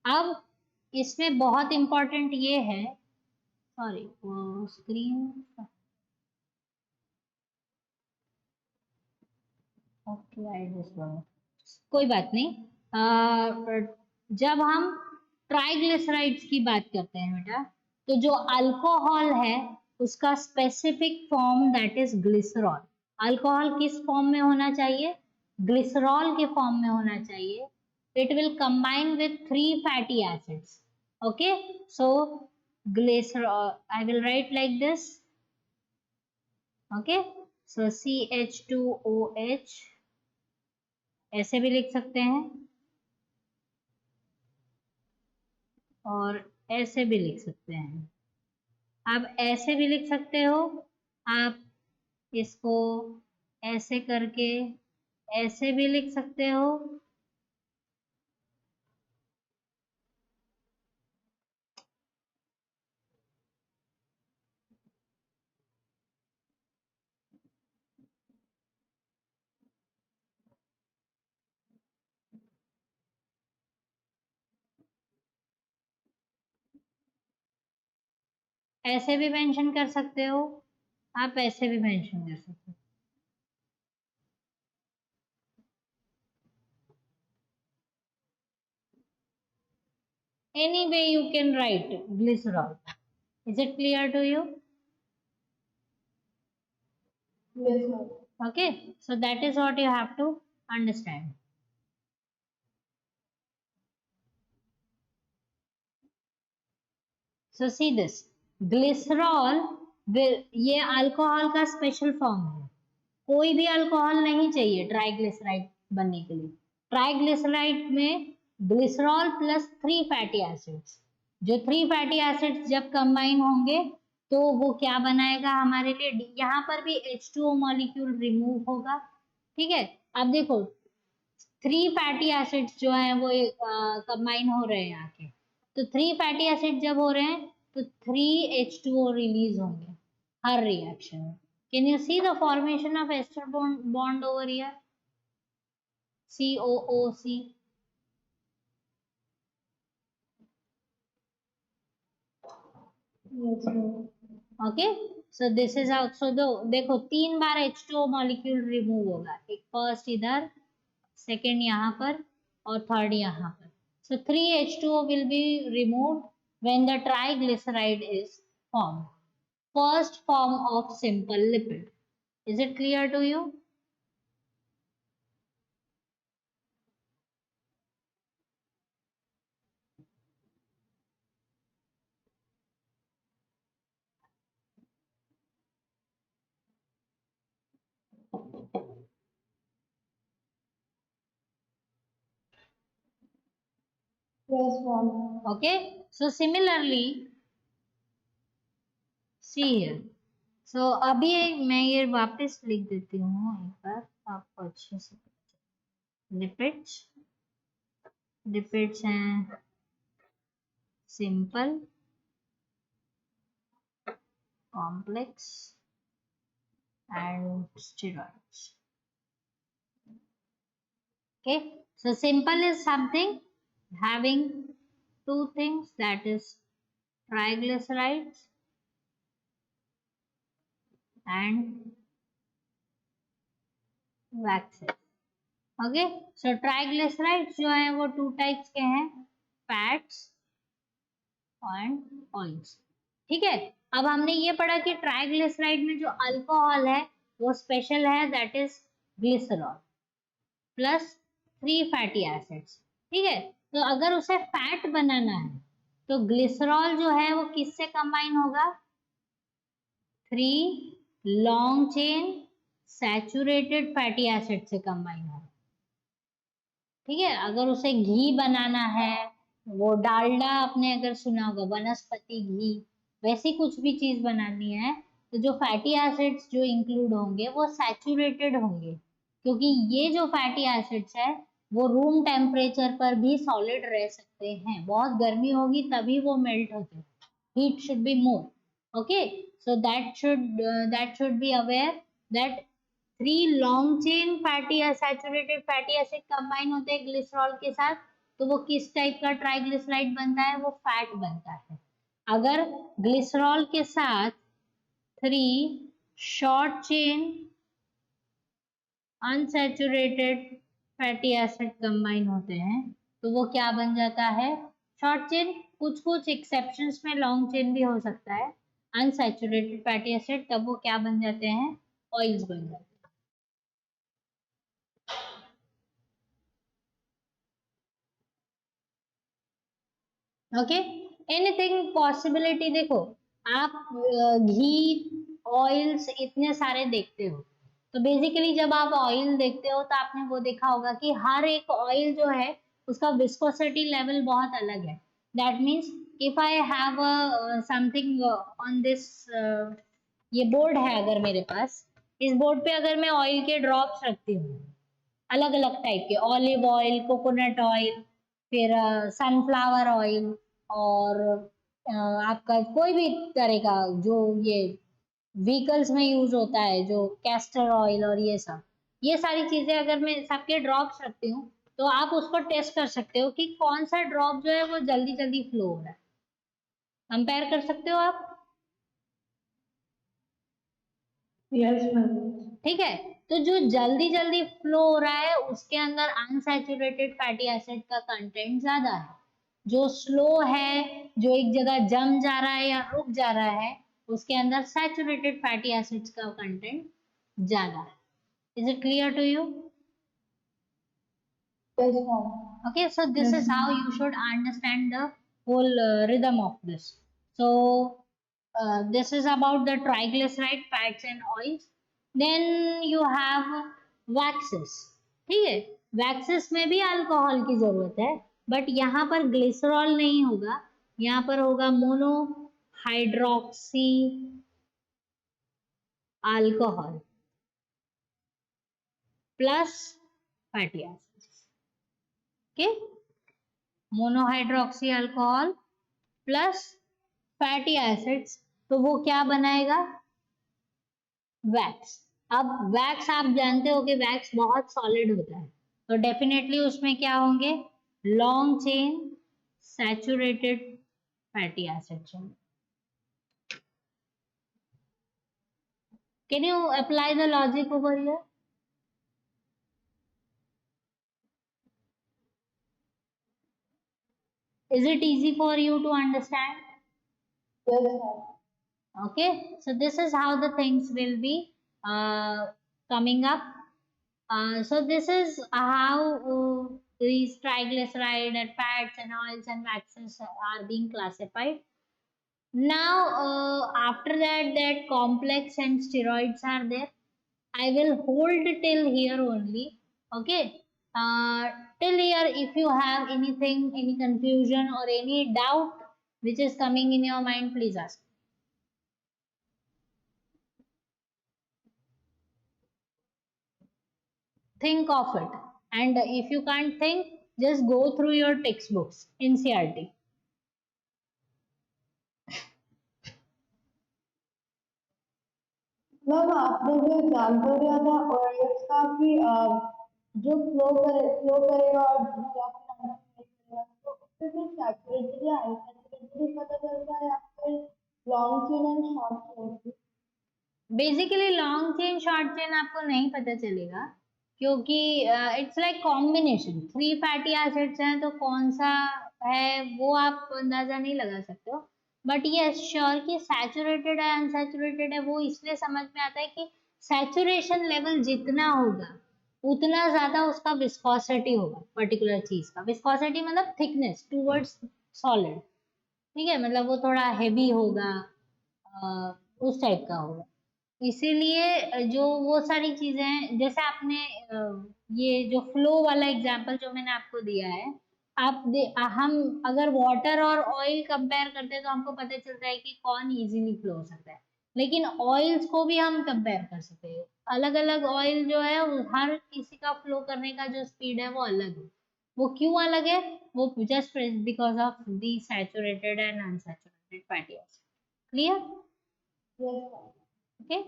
अब इसमें बहुत इंपॉर्टेंट ये है, सॉरी वो स्क्रीन, ओके आई जस्ट कोई बात नहीं. जब हम ट्राइग्लिसराइड्स की बात करते हैं बेटा, तो जो अल्कोहल है उसका specific form that is glycerol. Alcohol किस फॉर्म में होना चाहिए? ग्लिसरॉल के फॉर्म में होना चाहिए. It will combine with 3 fatty acids. Okay, so glycerol, I will write like this. Okay, so CH2OH ऐसे भी लिख सकते हैं और ऐसे भी लिख सकते हैं. आप ऐसे भी लिख सकते हो, आप इसको ऐसे करके ऐसे भी लिख सकते हो, ऐसे भी मेंशन कर सकते हो, आप ऐसे भी मेंशन कर सकते हो. Any way you can write glycerol. Is it clear to you? Yes, ma'am. Okay, so that is what you have to understand. So see this glycerol ये अल्कोहल का स्पेशल फॉर्म है. कोई भी अल्कोहल नहीं चाहिए ट्राइग्लिसराइड बनने के लिए. ट्राइग्लिसराइड में ग्लिसरॉल प्लस 3 फैटी एसिड्स, जो 3 फैटी एसिड्स जब कंबाइन होंगे तो वो क्या बनाएगा हमारे लिए, यहाँ पर भी H2O मॉलिक्यूल रिमूव होगा. ठीक है, अब देखो 3 फैटी एसिड्स जो है वो कंबाइन हो रहे हैं आके, तो 3 फैटी एसिड जब हो रहे हैं तो 3 H2O रिलीज होंगे हर रिएक्शन में. Can you see the formation of ester bond over here? COOC. Yes, ma'am. Okay, so this is how. So देखो 3 बार H2O मॉलिक्यूल रिमूव होगा, एक फर्स्ट इधर, सेकेंड यहाँ पर और थर्ड यहाँ पर. So 3 H2O will be removed when the triglyceride is formed. First form of simple lipid. Is it clear to you? Yes, ma'am. Okay, so similarly see here. So अभी मैं ये वापस लिख देती हूँ एक बार आपको अच्छे से. लिपिड्स, लिपिड्स हैं simple, complex and steroids. Okay, so simple is something having two things, that is triglycerides and waxes. Okay, so triglycerides जो है वो 2 टाइप्स के हैं, फैट्स एंड ऑयल्स. ठीक है, अब हमने ये पढ़ा कि ट्राइग्लिसराइड में जो अल्कोहल है वो स्पेशल है, that is glycerol plus 3 fatty acids. ठीक है, तो अगर उसे फैट बनाना है तो ग्लिसरॉल जो है वो किससे कंबाइन होगा? 3 long chain saturated fatty acid से कंबाइन होगा. ठीक है, अगर उसे घी बनाना है, वो डालडा आपने अगर सुना होगा, वनस्पति घी, वैसी कुछ भी चीज बनानी है तो जो फैटी एसिड्स जो इंक्लूड होंगे वो सैचुरेटेड होंगे, क्योंकि ये जो फैटी एसिड्स है वो रूम टेम्परेचर पर भी सॉलिड रह सकते हैं. बहुत गर्मी होगी तभी वो मेल्ट होते हैं. heat should be more. Okay, so that should be aware that three long chain fatty या saturated fatty acid combine होते हैं ग्लिसरॉल के साथ, तो वो किस टाइप का ट्राइग्लिसराइड बनता है, वो फैट बनता है। अगर ग्लिसरॉल के साथ three short chain unsaturated fatty acid combine होते हैं तो वो क्या बन जाता है, शॉर्ट चेन। कुछ कुछ एक्सेप्शंस में लॉन्ग चेन भी हो सकता है अनसैचुरेटेड फैटी एसिड, तब वो क्या बन जाते हैं, ऑयल्स बन जाते हैं। ओके, एनीथिंग पॉसिबिलिटी, देखो आप घी ऑयल्स इतने सारे देखते हो, तो बेसिकली जब आप ऑयल देखते हो तो आपने वो देखा होगा कि हर एक ऑयल जो है उसका विस्कोसिटी लेवल बहुत अलग है। That means if I have something on this, ये बोर्ड है अगर मेरे पास, इस बोर्ड पे अगर मैं ऑयल के ड्रॉप्स रखती हूँ अलग अलग टाइप के, ऑलिव ऑयल, कोकोनट ऑयल, फिर सनफ्लावर ऑयल, और आपका कोई भी तरह का जो ये व्हीकल्स में यूज होता है जो कैस्टर ऑयल और ये सारी चीजें अगर मैं सबके ड्रॉप्स रखती हूँ तो आप उसको टेस्ट कर सकते हो कि कौन सा ड्रॉप जो है वो जल्दी जल्दी फ्लो हो रहा है, कंपेयर कर सकते हो आप। Yes ma'am. ठीक है, तो जो जल्दी जल्दी फ्लो हो रहा है उसके अंदर अनसैचुरेटेड फैटी एसिड का कंटेंट ज्यादा है, जो स्लो है, जो एक जगह जम जा रहा है या रुक जा रहा है, उसके अंदर सैचुरेटेड फैटी एसिड्स का कंटेंट ज्यादा है। Is it clear to you? Yes ma'am. Okay, so this is how you should understand the whole rhythm of this. So this is about the triglyceride fats and oils. Then you have waxes. ठीक है, waxes में भी alcohol की जरूरत है, but यहाँ पर glycerol नहीं होगा, यहाँ पर होगा monohydroxy alcohol plus fatty acids. Okay, monohydroxy alcohol plus fatty acids, तो वो क्या बनाएगा, वैक्स। अब वैक्स आप जानते हो कि वैक्स बहुत सॉलिड होता है, तो डेफिनेटली उसमें क्या होंगे, long chain saturated fatty acids होंगे। Can you apply the logic over here? Is it easy for you to understand? Yes ma'am. Okay, so this is how the things will be coming up. So this is how these triglyceride and fats and oils and waxes are being classified. Now after that, that complex and steroids are there. I will hold till here only. Okay, till here if you have anything, any confusion or any doubt which is coming in your mind, please ask. Think of it, and if you can't think, just go through your textbooks in CRT. Ma'am आपने जो example दिया था oils का कि जो flow करेगा और या फिर नहीं करेगा, तो उससे फिर सैचुरेटेड या अनसैचुरेटेड भी पता चलता है या फिर long chain and short chain? Basically long chain short chain आपको नहीं पता चलेगा, क्योंकि it's like combination, three fatty acids हैं तो कौन सा है वो आप अंदाजा नहीं लगा सकते हो, बट ये श्योर कि सैचुरेटेड है अनसैचुरेटेड है वो इसलिए समझ में आता है कि सैचुरेशन लेवल जितना होगा उतना ज्यादा उसका विस्कोसिटी होगा, पर्टिकुलर चीज का विस्कोसिटी मतलब थिकनेस टूवर्ड्स सॉलिड। ठीक है, मतलब वो थोड़ा हैवी होगा, उस टाइप का होगा। इसीलिए जो वो सारी चीजें हैं, जैसे आपने ये जो फ्लो वाला एग्जांपल जो मैंने आपको दिया है, हम अगर वाटर और ऑयल कंपेयर करते हैं तो हमको पता चलता है कि कौन इजीली फ्लो हो सकता है, लेकिन ऑयल्स को भी हम कंपेयर कर सकते हैं। अलग अलग ऑयल जो है हर किसी का फ्लो करने का जो स्पीड है वो अलग है। वो क्यों अलग है, वो just because of the saturated and unsaturated fatty acid. Clear? Yes, ma'am. Okay,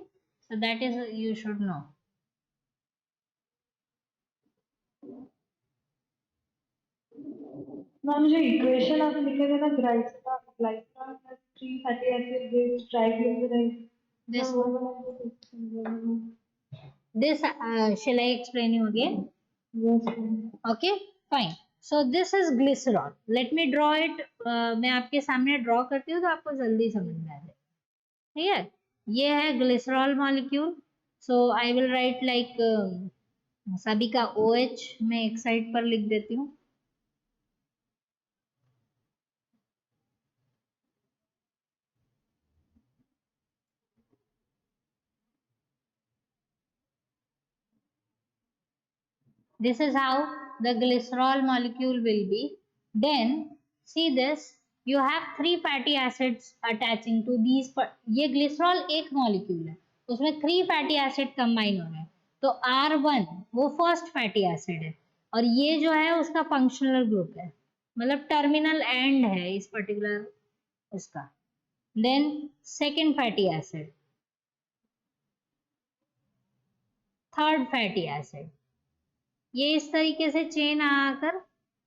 so that is you should know. Ma'am जो इक्वेशन आपने लिखे थे ना glycine 3 fatty acid based triglyceride This ma'am वो वाला this shall I explain you again? Yes Okay, fine. So this is glycerol. Let me draw it. मैं आपके सामने ड्रॉ करती हूँ तो आपको जल्दी समझ में आ जाए. ठीक है, ये है glycerol molecule. So I will write like सभी का OH मैं एक साइड पर लिख देती हूँ. This is how the glycerol molecule will be. Then see this, you have 3 fatty acids attaching to these. ये glycerol एक molecule है, उसमें 3 fatty acid combine हो रहे हैं. तो R1 वो first fatty acid है और ये जो है उसका functional group है, मतलब terminal end है इस particular उसका. Then second fatty acid, third fatty acid. ये इस तरीके से चेन आकर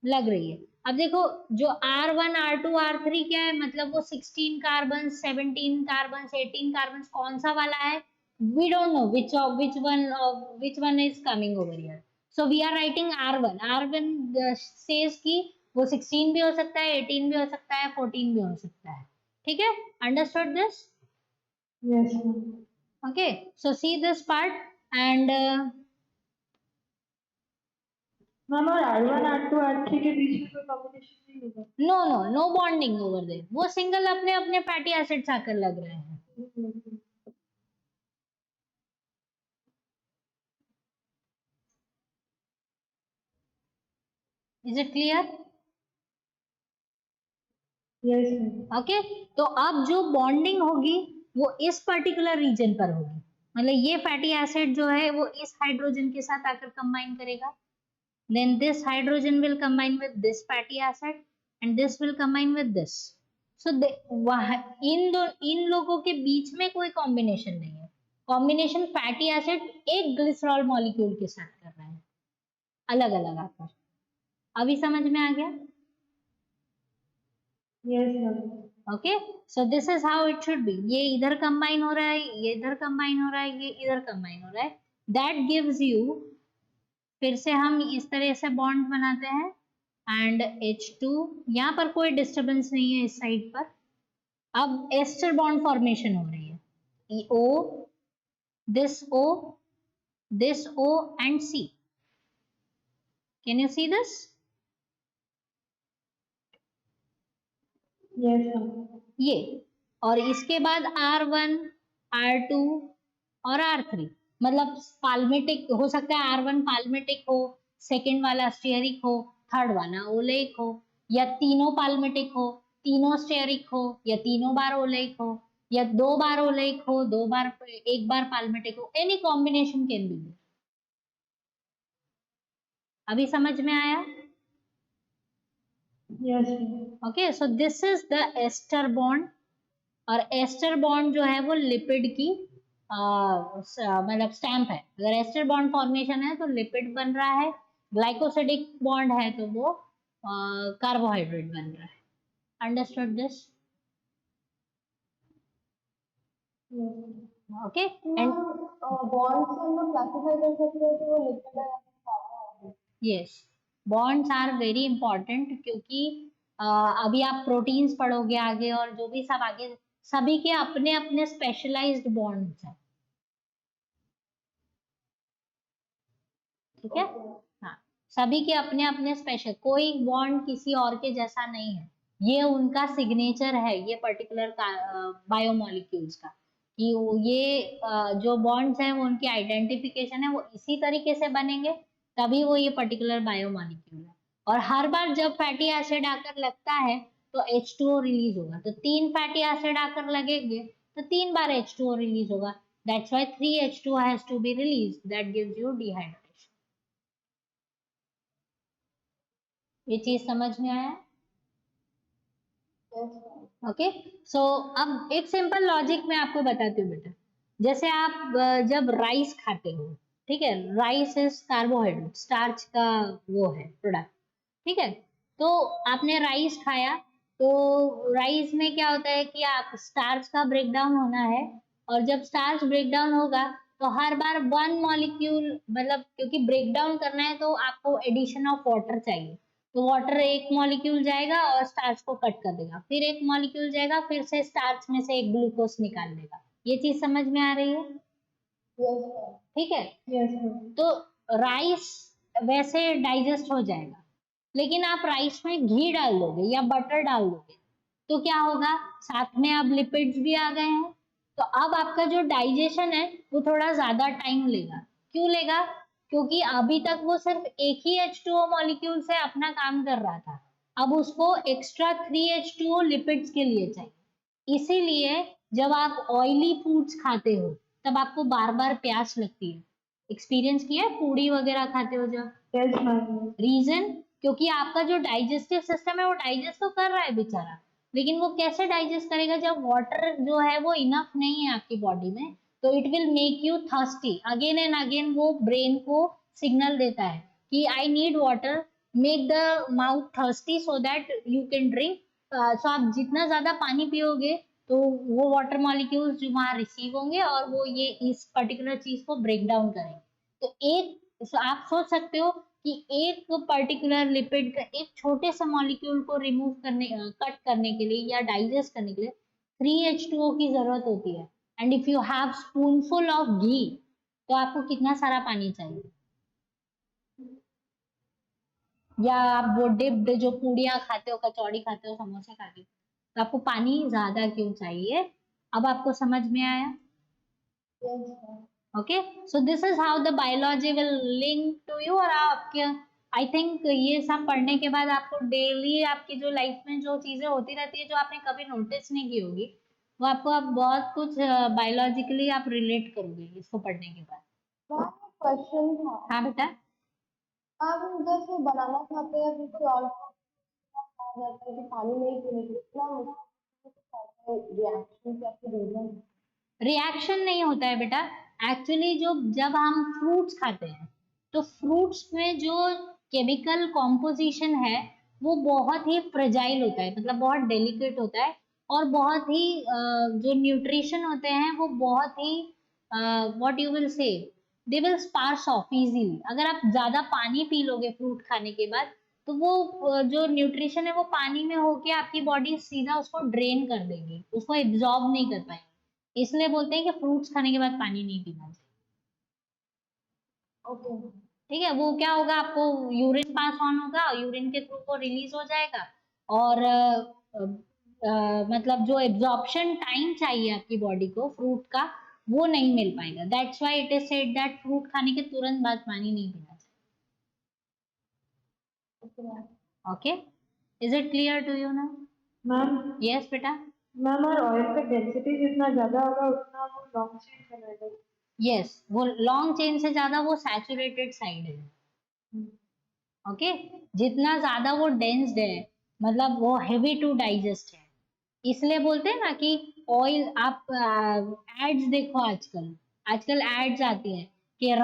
लग रही है. अब देखो जो R1 R2 R3 क्या है, मतलब वो 16 कार्बन 17 कार्बन 18 कार्बन कौन सा वाला है, we don't know which one is coming over here. So we are writing R1 says कि वो 16 भी हो सकता है, 18 भी हो सकता है, 14 भी हो सकता है. ठीक है, understood this? Yes Okay, so see this part and ma'am और R1 R2 R3 के बीच में कोई कॉम्बिनेशन नहीं होगा. नो बॉन्डिंग ओवर देयर, वो सिंगल अपने अपने फैटी एसिड्स आकर लग रहे हैं. Is it clear? Yes okay, तो अब जो बॉन्डिंग होगी वो इस पर्टिकुलर रीजन पर होगी, मतलब ये फैटी एसिड जो है वो इस हाइड्रोजन के साथ आकर कंबाइन करेगा. Then this hydrogen will combine with this fatty acid and this will combine with this. So इन लोगों के बीच में कोई कॉम्बिनेशन नहीं है. कॉम्बिनेशन फैटी एसिड एक ग्लिसरॉल मॉलिक्यूल के साथ कर रहे हैं अलग अलग आकर. अभी समझ में आ गया? Yes ma'am. Okay, so this is how it should be. ये इधर कंबाइन हो रहा है, ये इधर कंबाइन हो रहा है, ये इधर कंबाइन हो रहा है. दैट गिव्स यू, फिर से हम इस तरह से बॉन्ड बनाते हैं एंड H2. यहाँ पर कोई डिस्टरबेंस नहीं है इस साइड पर. अब एस्टर बॉन्ड फॉर्मेशन हो रही है. O, this O, this O and C. Can you see this? Yes ma'am. ये, और इसके बाद R1 R2 और R3, मतलब पाल्मेटिक हो सकता है. R1 पाल्मेटिक हो, सेकंड वाला स्टेरिक हो, थर्ड वाला ओलेइक हो, या तीनों पाल्मेटिक हो, तीनों स्टेरिक हो, या तीनों बार ओलेइक हो, या 2 बार ओलेइक हो, 2 बार, 1 बार पाल्मेटिक हो. Any combination can be. अभी समझ में आया? Yes ma'am. Okay, so this is the ester bond. और एस्टर बॉन्ड जो है वो लिपिड की मतलब स्टैम्प है. अगर एस्टर बॉन्ड फॉर्मेशन है तो लिपिड बन रहा है, ग्लाइकोसिडिक बॉन्ड है तो वो कार्बोहाइड्रेट बन रहा है. Understood this? Okay, and bonds हम लोग क्लासिफाई कर सकते हैं कि वो लिक्विड है या solid. Yes, bonds are very important, क्योंकि अभी आप प्रोटीन्स पढ़ोगे आगे और जो भी सब आगे, सभी के अपने अपने स्पेशलाइज्ड बॉन्ड्स हैं. ठीक है, हाँ, सभी के अपने अपने स्पेशल, कोई बॉन्ड किसी और के जैसा नहीं है. ये उनका सिग्नेचर है ये पर्टिकुलर बायोमोलिक्यूल्स का, कि ये जो बॉन्ड्स हैं वो उनकी आइडेंटिफिकेशन है, वो इसी तरीके से बनेंगे तभी वो ये पर्टिकुलर बायोमोलिक्यूल है. और हर बार जब फैटी एसिड आकर लगता है तो H2O रिलीज होगा. तो 3 फैटी एसिड आकर लगेंगे तो 3 बार H2O रिलीज होगा. That's why 3H2 has to be release. That gives you dehydration. ये चीज समझ में आया? Yes, ma'am. ओके। सो अब एक सिंपल लॉजिक मैं आपको बताती हूँ बेटा। जैसे आप जब राइस खाते हो, ठीक है, राइस इज कार्बोहाइड्रेट, स्टार्च का वो है प्रोडक्ट, ठीक है। तो आपने राइस खाया, तो राइस में क्या होता है कि आप स्टार्च का ब्रेक डाउन होना है, और जब स्टार्च ब्रेक डाउन होगा तो हर बार वन मॉलिक्यूल, मतलब क्योंकि ब्रेक डाउन करना है तो आपको एडिशन ऑफ वाटर चाहिए, तो वाटर एक मॉलिक्यूल जाएगा और स्टार्च को कट कर देगा, फिर एक मॉलिक्यूल जाएगा, फिर से स्टार्च में से एक ग्लूकोज निकाल देगा। ये चीज समझ में आ रही है? Yes, ma'am. ठीक है। Yes, ma'am. तो राइस वैसे डाइजेस्ट हो जाएगा, लेकिन आप राइस में घी डाल दोगे या बटर डाल दोगे तो क्या होगा, साथ में अब लिपिड्स भी आ गए हैं, तो अब आपका जो डाइजेशन है वो थोड़ा ज्यादा टाइम लेगा। क्यों लेगा? क्योंकि अभी तक वो सिर्फ एक ही H2O मॉलिक्यूल से अपना काम कर रहा था, अब उसको एक्स्ट्रा 3H2O लिपिड्स के लिए चाहिए। इसीलिए जब आप ऑयली फूड्स खाते हो तब आपको बार बार प्यास लगती है। एक्सपीरियंस किया है? पूड़ी वगैरह खाते हो जब? Yes, ma'am. रीजन, क्योंकि आपका जो डाइजेस्टिव सिस्टम है वो डाइजेस्ट तो कर रहा है बेचारा, लेकिन वो कैसे डाइजेस्ट करेगा जब वाटर जो है वो इनफ नहीं है आपकी बॉडी में, तो it will make you thirsty again and again. वो ब्रेन को सिग्नल देता है कि I need water, make the mouth thirsty so that you can drink. So आप जितना ज्यादा पानी पियोगे तो वो वाटर मॉलिक्यूल्स जो वहां रिसीव होंगे और वो ये इस पर्टिकुलर चीज को ब्रेक डाउन करेंगे। तो एक, so आप सोच सकते हो कि एक पर्टिकुलर लिपिड का एक छोटे से मॉलिक्यूल को रिमूव करने, कट करने के लिए या डाइजेस्ट करने के लिए 3H2O की जरूरत होती है। And if you have spoonful of ghee, तो आपको कितना सारा पानी चाहिए? या आप वो डिप्ड जो पूड़ियाँ खाते हो, कचौड़ी खाते हो, समोसे खाते हो, तो आपको पानी ज्यादा क्यों चाहिए? अब आपको समझ में आया? Yes, ma'am. Okay. So this is how the biology will link to you. और आपके, आई थिंक ये सब पढ़ने के बाद आपको डेली आपकी जो लाइफ में जो चीजें होती रहती है जो आपने कभी नोटिस नहीं की होगी, वो आपको अब बहुत कुछ बायोलॉजिकली आप रिलेट करोगे इसको पढ़ने के बाद। मैम, एक क्वेश्चन था। हाँ बेटा। हम जैसे बनाना खाते हैं फिर कोई और आ जाता है कि पानी नहीं पीने के लिए, इतना रिएक्शन या फिर रीजन? रिएक्शन नहीं होता है बेटा। एक्चुअली जो जब हम फ्रूट्स खाते हैं तो फ्रूट्स में जो केमिकल कॉम्पोजिशन है वो बहुत ही फ्रेजाइल होता है, मतलब बहुत डेलिकेट होता है, और बहुत ही जो न्यूट्रिशन होते हैं वो बहुत ही what you will say, they will sparse off easily. अगर आप ज्यादा पानी पी लोगे फ्रूट खाने के बाद तो वो जो न्यूट्रिशन है वो पानी में होके आपकी बॉडी सीधा उसको ड्रेन कर देगी, उसको एब्जॉर्ब नहीं कर पाएगी। इसलिए बोलते हैं कि फ्रूट्स खाने के बाद पानी नहीं पीना चाहिए। ओके। ठीक है, वो क्या होगा, आपको यूरिन पास ऑन होगा, यूरिन के थ्रू वो रिलीज हो जाएगा, और मतलब जो एब्जॉर्प्शन टाइम चाहिए आपकी बॉडी को फ्रूट का वो नहीं मिल पाएगा। That's why it is said that fruit खाने के तुरंत बाद पानी नहीं पीना ओके मैम। चाहिए। Okay, is it clear to you now? Ma'am, yes बेटा। मैम और ऑयल का डेंसिटी जितना ज्यादा होगा उतना वो लॉन्ग चेन बनाएगा। यस, वो लॉन्ग चेन से ज्यादा वो सैचुरेटेड साइड है। ओके, जितना ज्यादा वो डेंस्ड है मतलब वो हेवी टू डाइजेस्ट है। इसलिए बोलते हैं ना कि ऑयल, आप एड्स देखो आजकल, आजकल एड्स आती है कि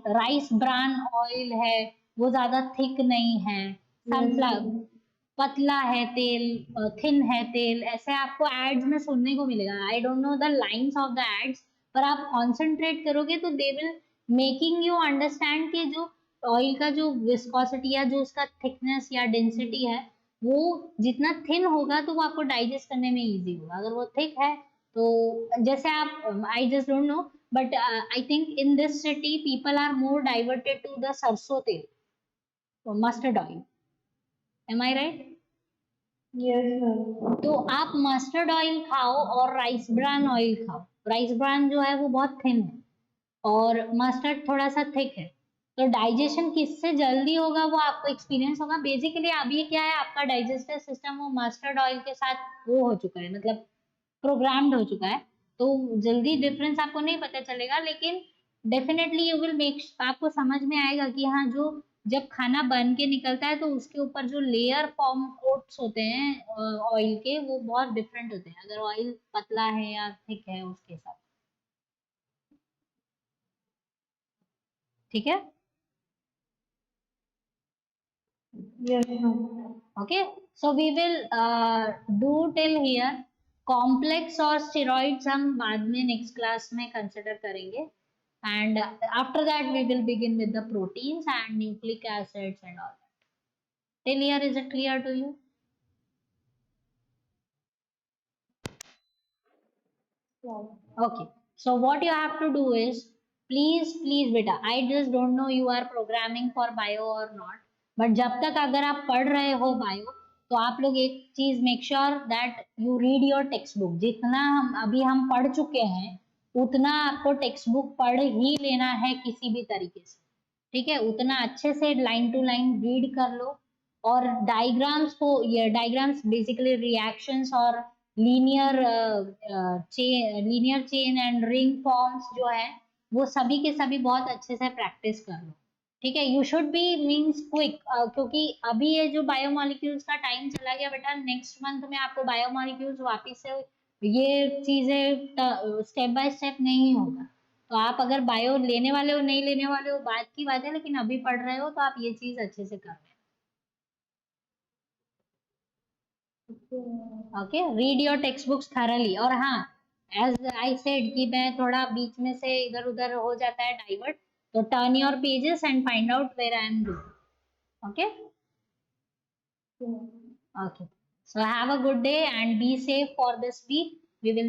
राइस ब्रान ऑयल है, वो ज्यादा थिक नहीं है, सनफ्लावर पतला है तेल, थिन है तेल, ऐसे आपको एड्स में सुनने को मिलेगा। I don't know the lines of the ads, पर आप कॉन्सेंट्रेट करोगे तो they will making you understand कि जो ऑयल का जो विस्कोसिटी या जो उसका थिकनेस या डेंसिटी है वो जितना थिन होगा तो वो आपको डाइजेस्ट करने में इजी होगा। अगर वो थिक है तो जैसे आप, I just don't know, but I think in this city people are more diverted to the sarson tel, mustard oil. Am I right? Yes ma'am. तो आप मस्टर्ड ऑयल खाओ और राइस ब्रान ऑयल खाओ। राइस ब्रान जो है वो बहुत थिन है और मस्टर्ड थोड़ा सा थिक है, तो डाइजेशन किससे जल्दी होगा वो आपको एक्सपीरियंस होगा। बेसिकली अभी क्या है, आपका डाइजेस्टिव सिस्टम वो मस्टर्ड ऑयल के साथ वो हो चुका है, मतलब प्रोग्राम्ड हो चुका है, तो जल्दी डिफरेंस आपको नहीं पता चलेगा, लेकिन डेफिनेटली यू विल मेक, आपको समझ में आएगा कि हाँ जो जब खाना बन के निकलता है तो उसके ऊपर जो लेयर फॉर्म कोट्स होते हैं ऑयल के, वो बहुत डिफरेंट होते हैं, अगर ऑयल पतला है या थिक है उसके साथ। ठीक है। Yes, ma'am. Okay, so we will do till here. Complex और स्टेरॉइड्स हम बाद में नेक्स्ट क्लास में कंसिडर करेंगे, and after that we will begin with the proteins and nucleic acids and all that. Till here is it clear to you? Okay, so what you have to do is, please beta, I just don't know you are programming for bio or not, but जब तक अगर आप पढ़ रहे हो bio, तो आप लोग एक चीज make sure that you read your text book. जितना हम पढ़ चुके हैं उतना आपको टेक्स्ट बुक पढ़ ही लेना है किसी भी तरीके से। ठीक है, उतना अच्छे से लाइन टू लाइन रीड कर लो, और डायग्राम्स को, ये डायग्राम्स बेसिकली रिएक्शंस और linear chain and ring forms जो है, वो सभी के सभी बहुत अच्छे से प्रैक्टिस कर लो। ठीक है, you should be means quick, क्योंकि अभी ये जो बायोमोलिक्यूल्स का टाइम चला गया बेटा, नेक्स्ट मंथ में आपको बायोमोलिक्यूल्स वापस से ये चीजें स्टेप बाय स्टेप नहीं होगा। तो आप अगर बायो लेने वाले हो नहीं लेने वाले हो बात की बात है, लेकिन अभी पढ़ रहे हो तो आप ये चीज अच्छे से कर रहे हो। Okay, read your text books thoroughly. और हाँ, एज आई सेड कि मैं थोड़ा बीच में से इधर उधर हो जाता है डाइवर्ट, तो turn your pages and find out where I am doing. Okay, okay, so have a good day and be safe for this week. We will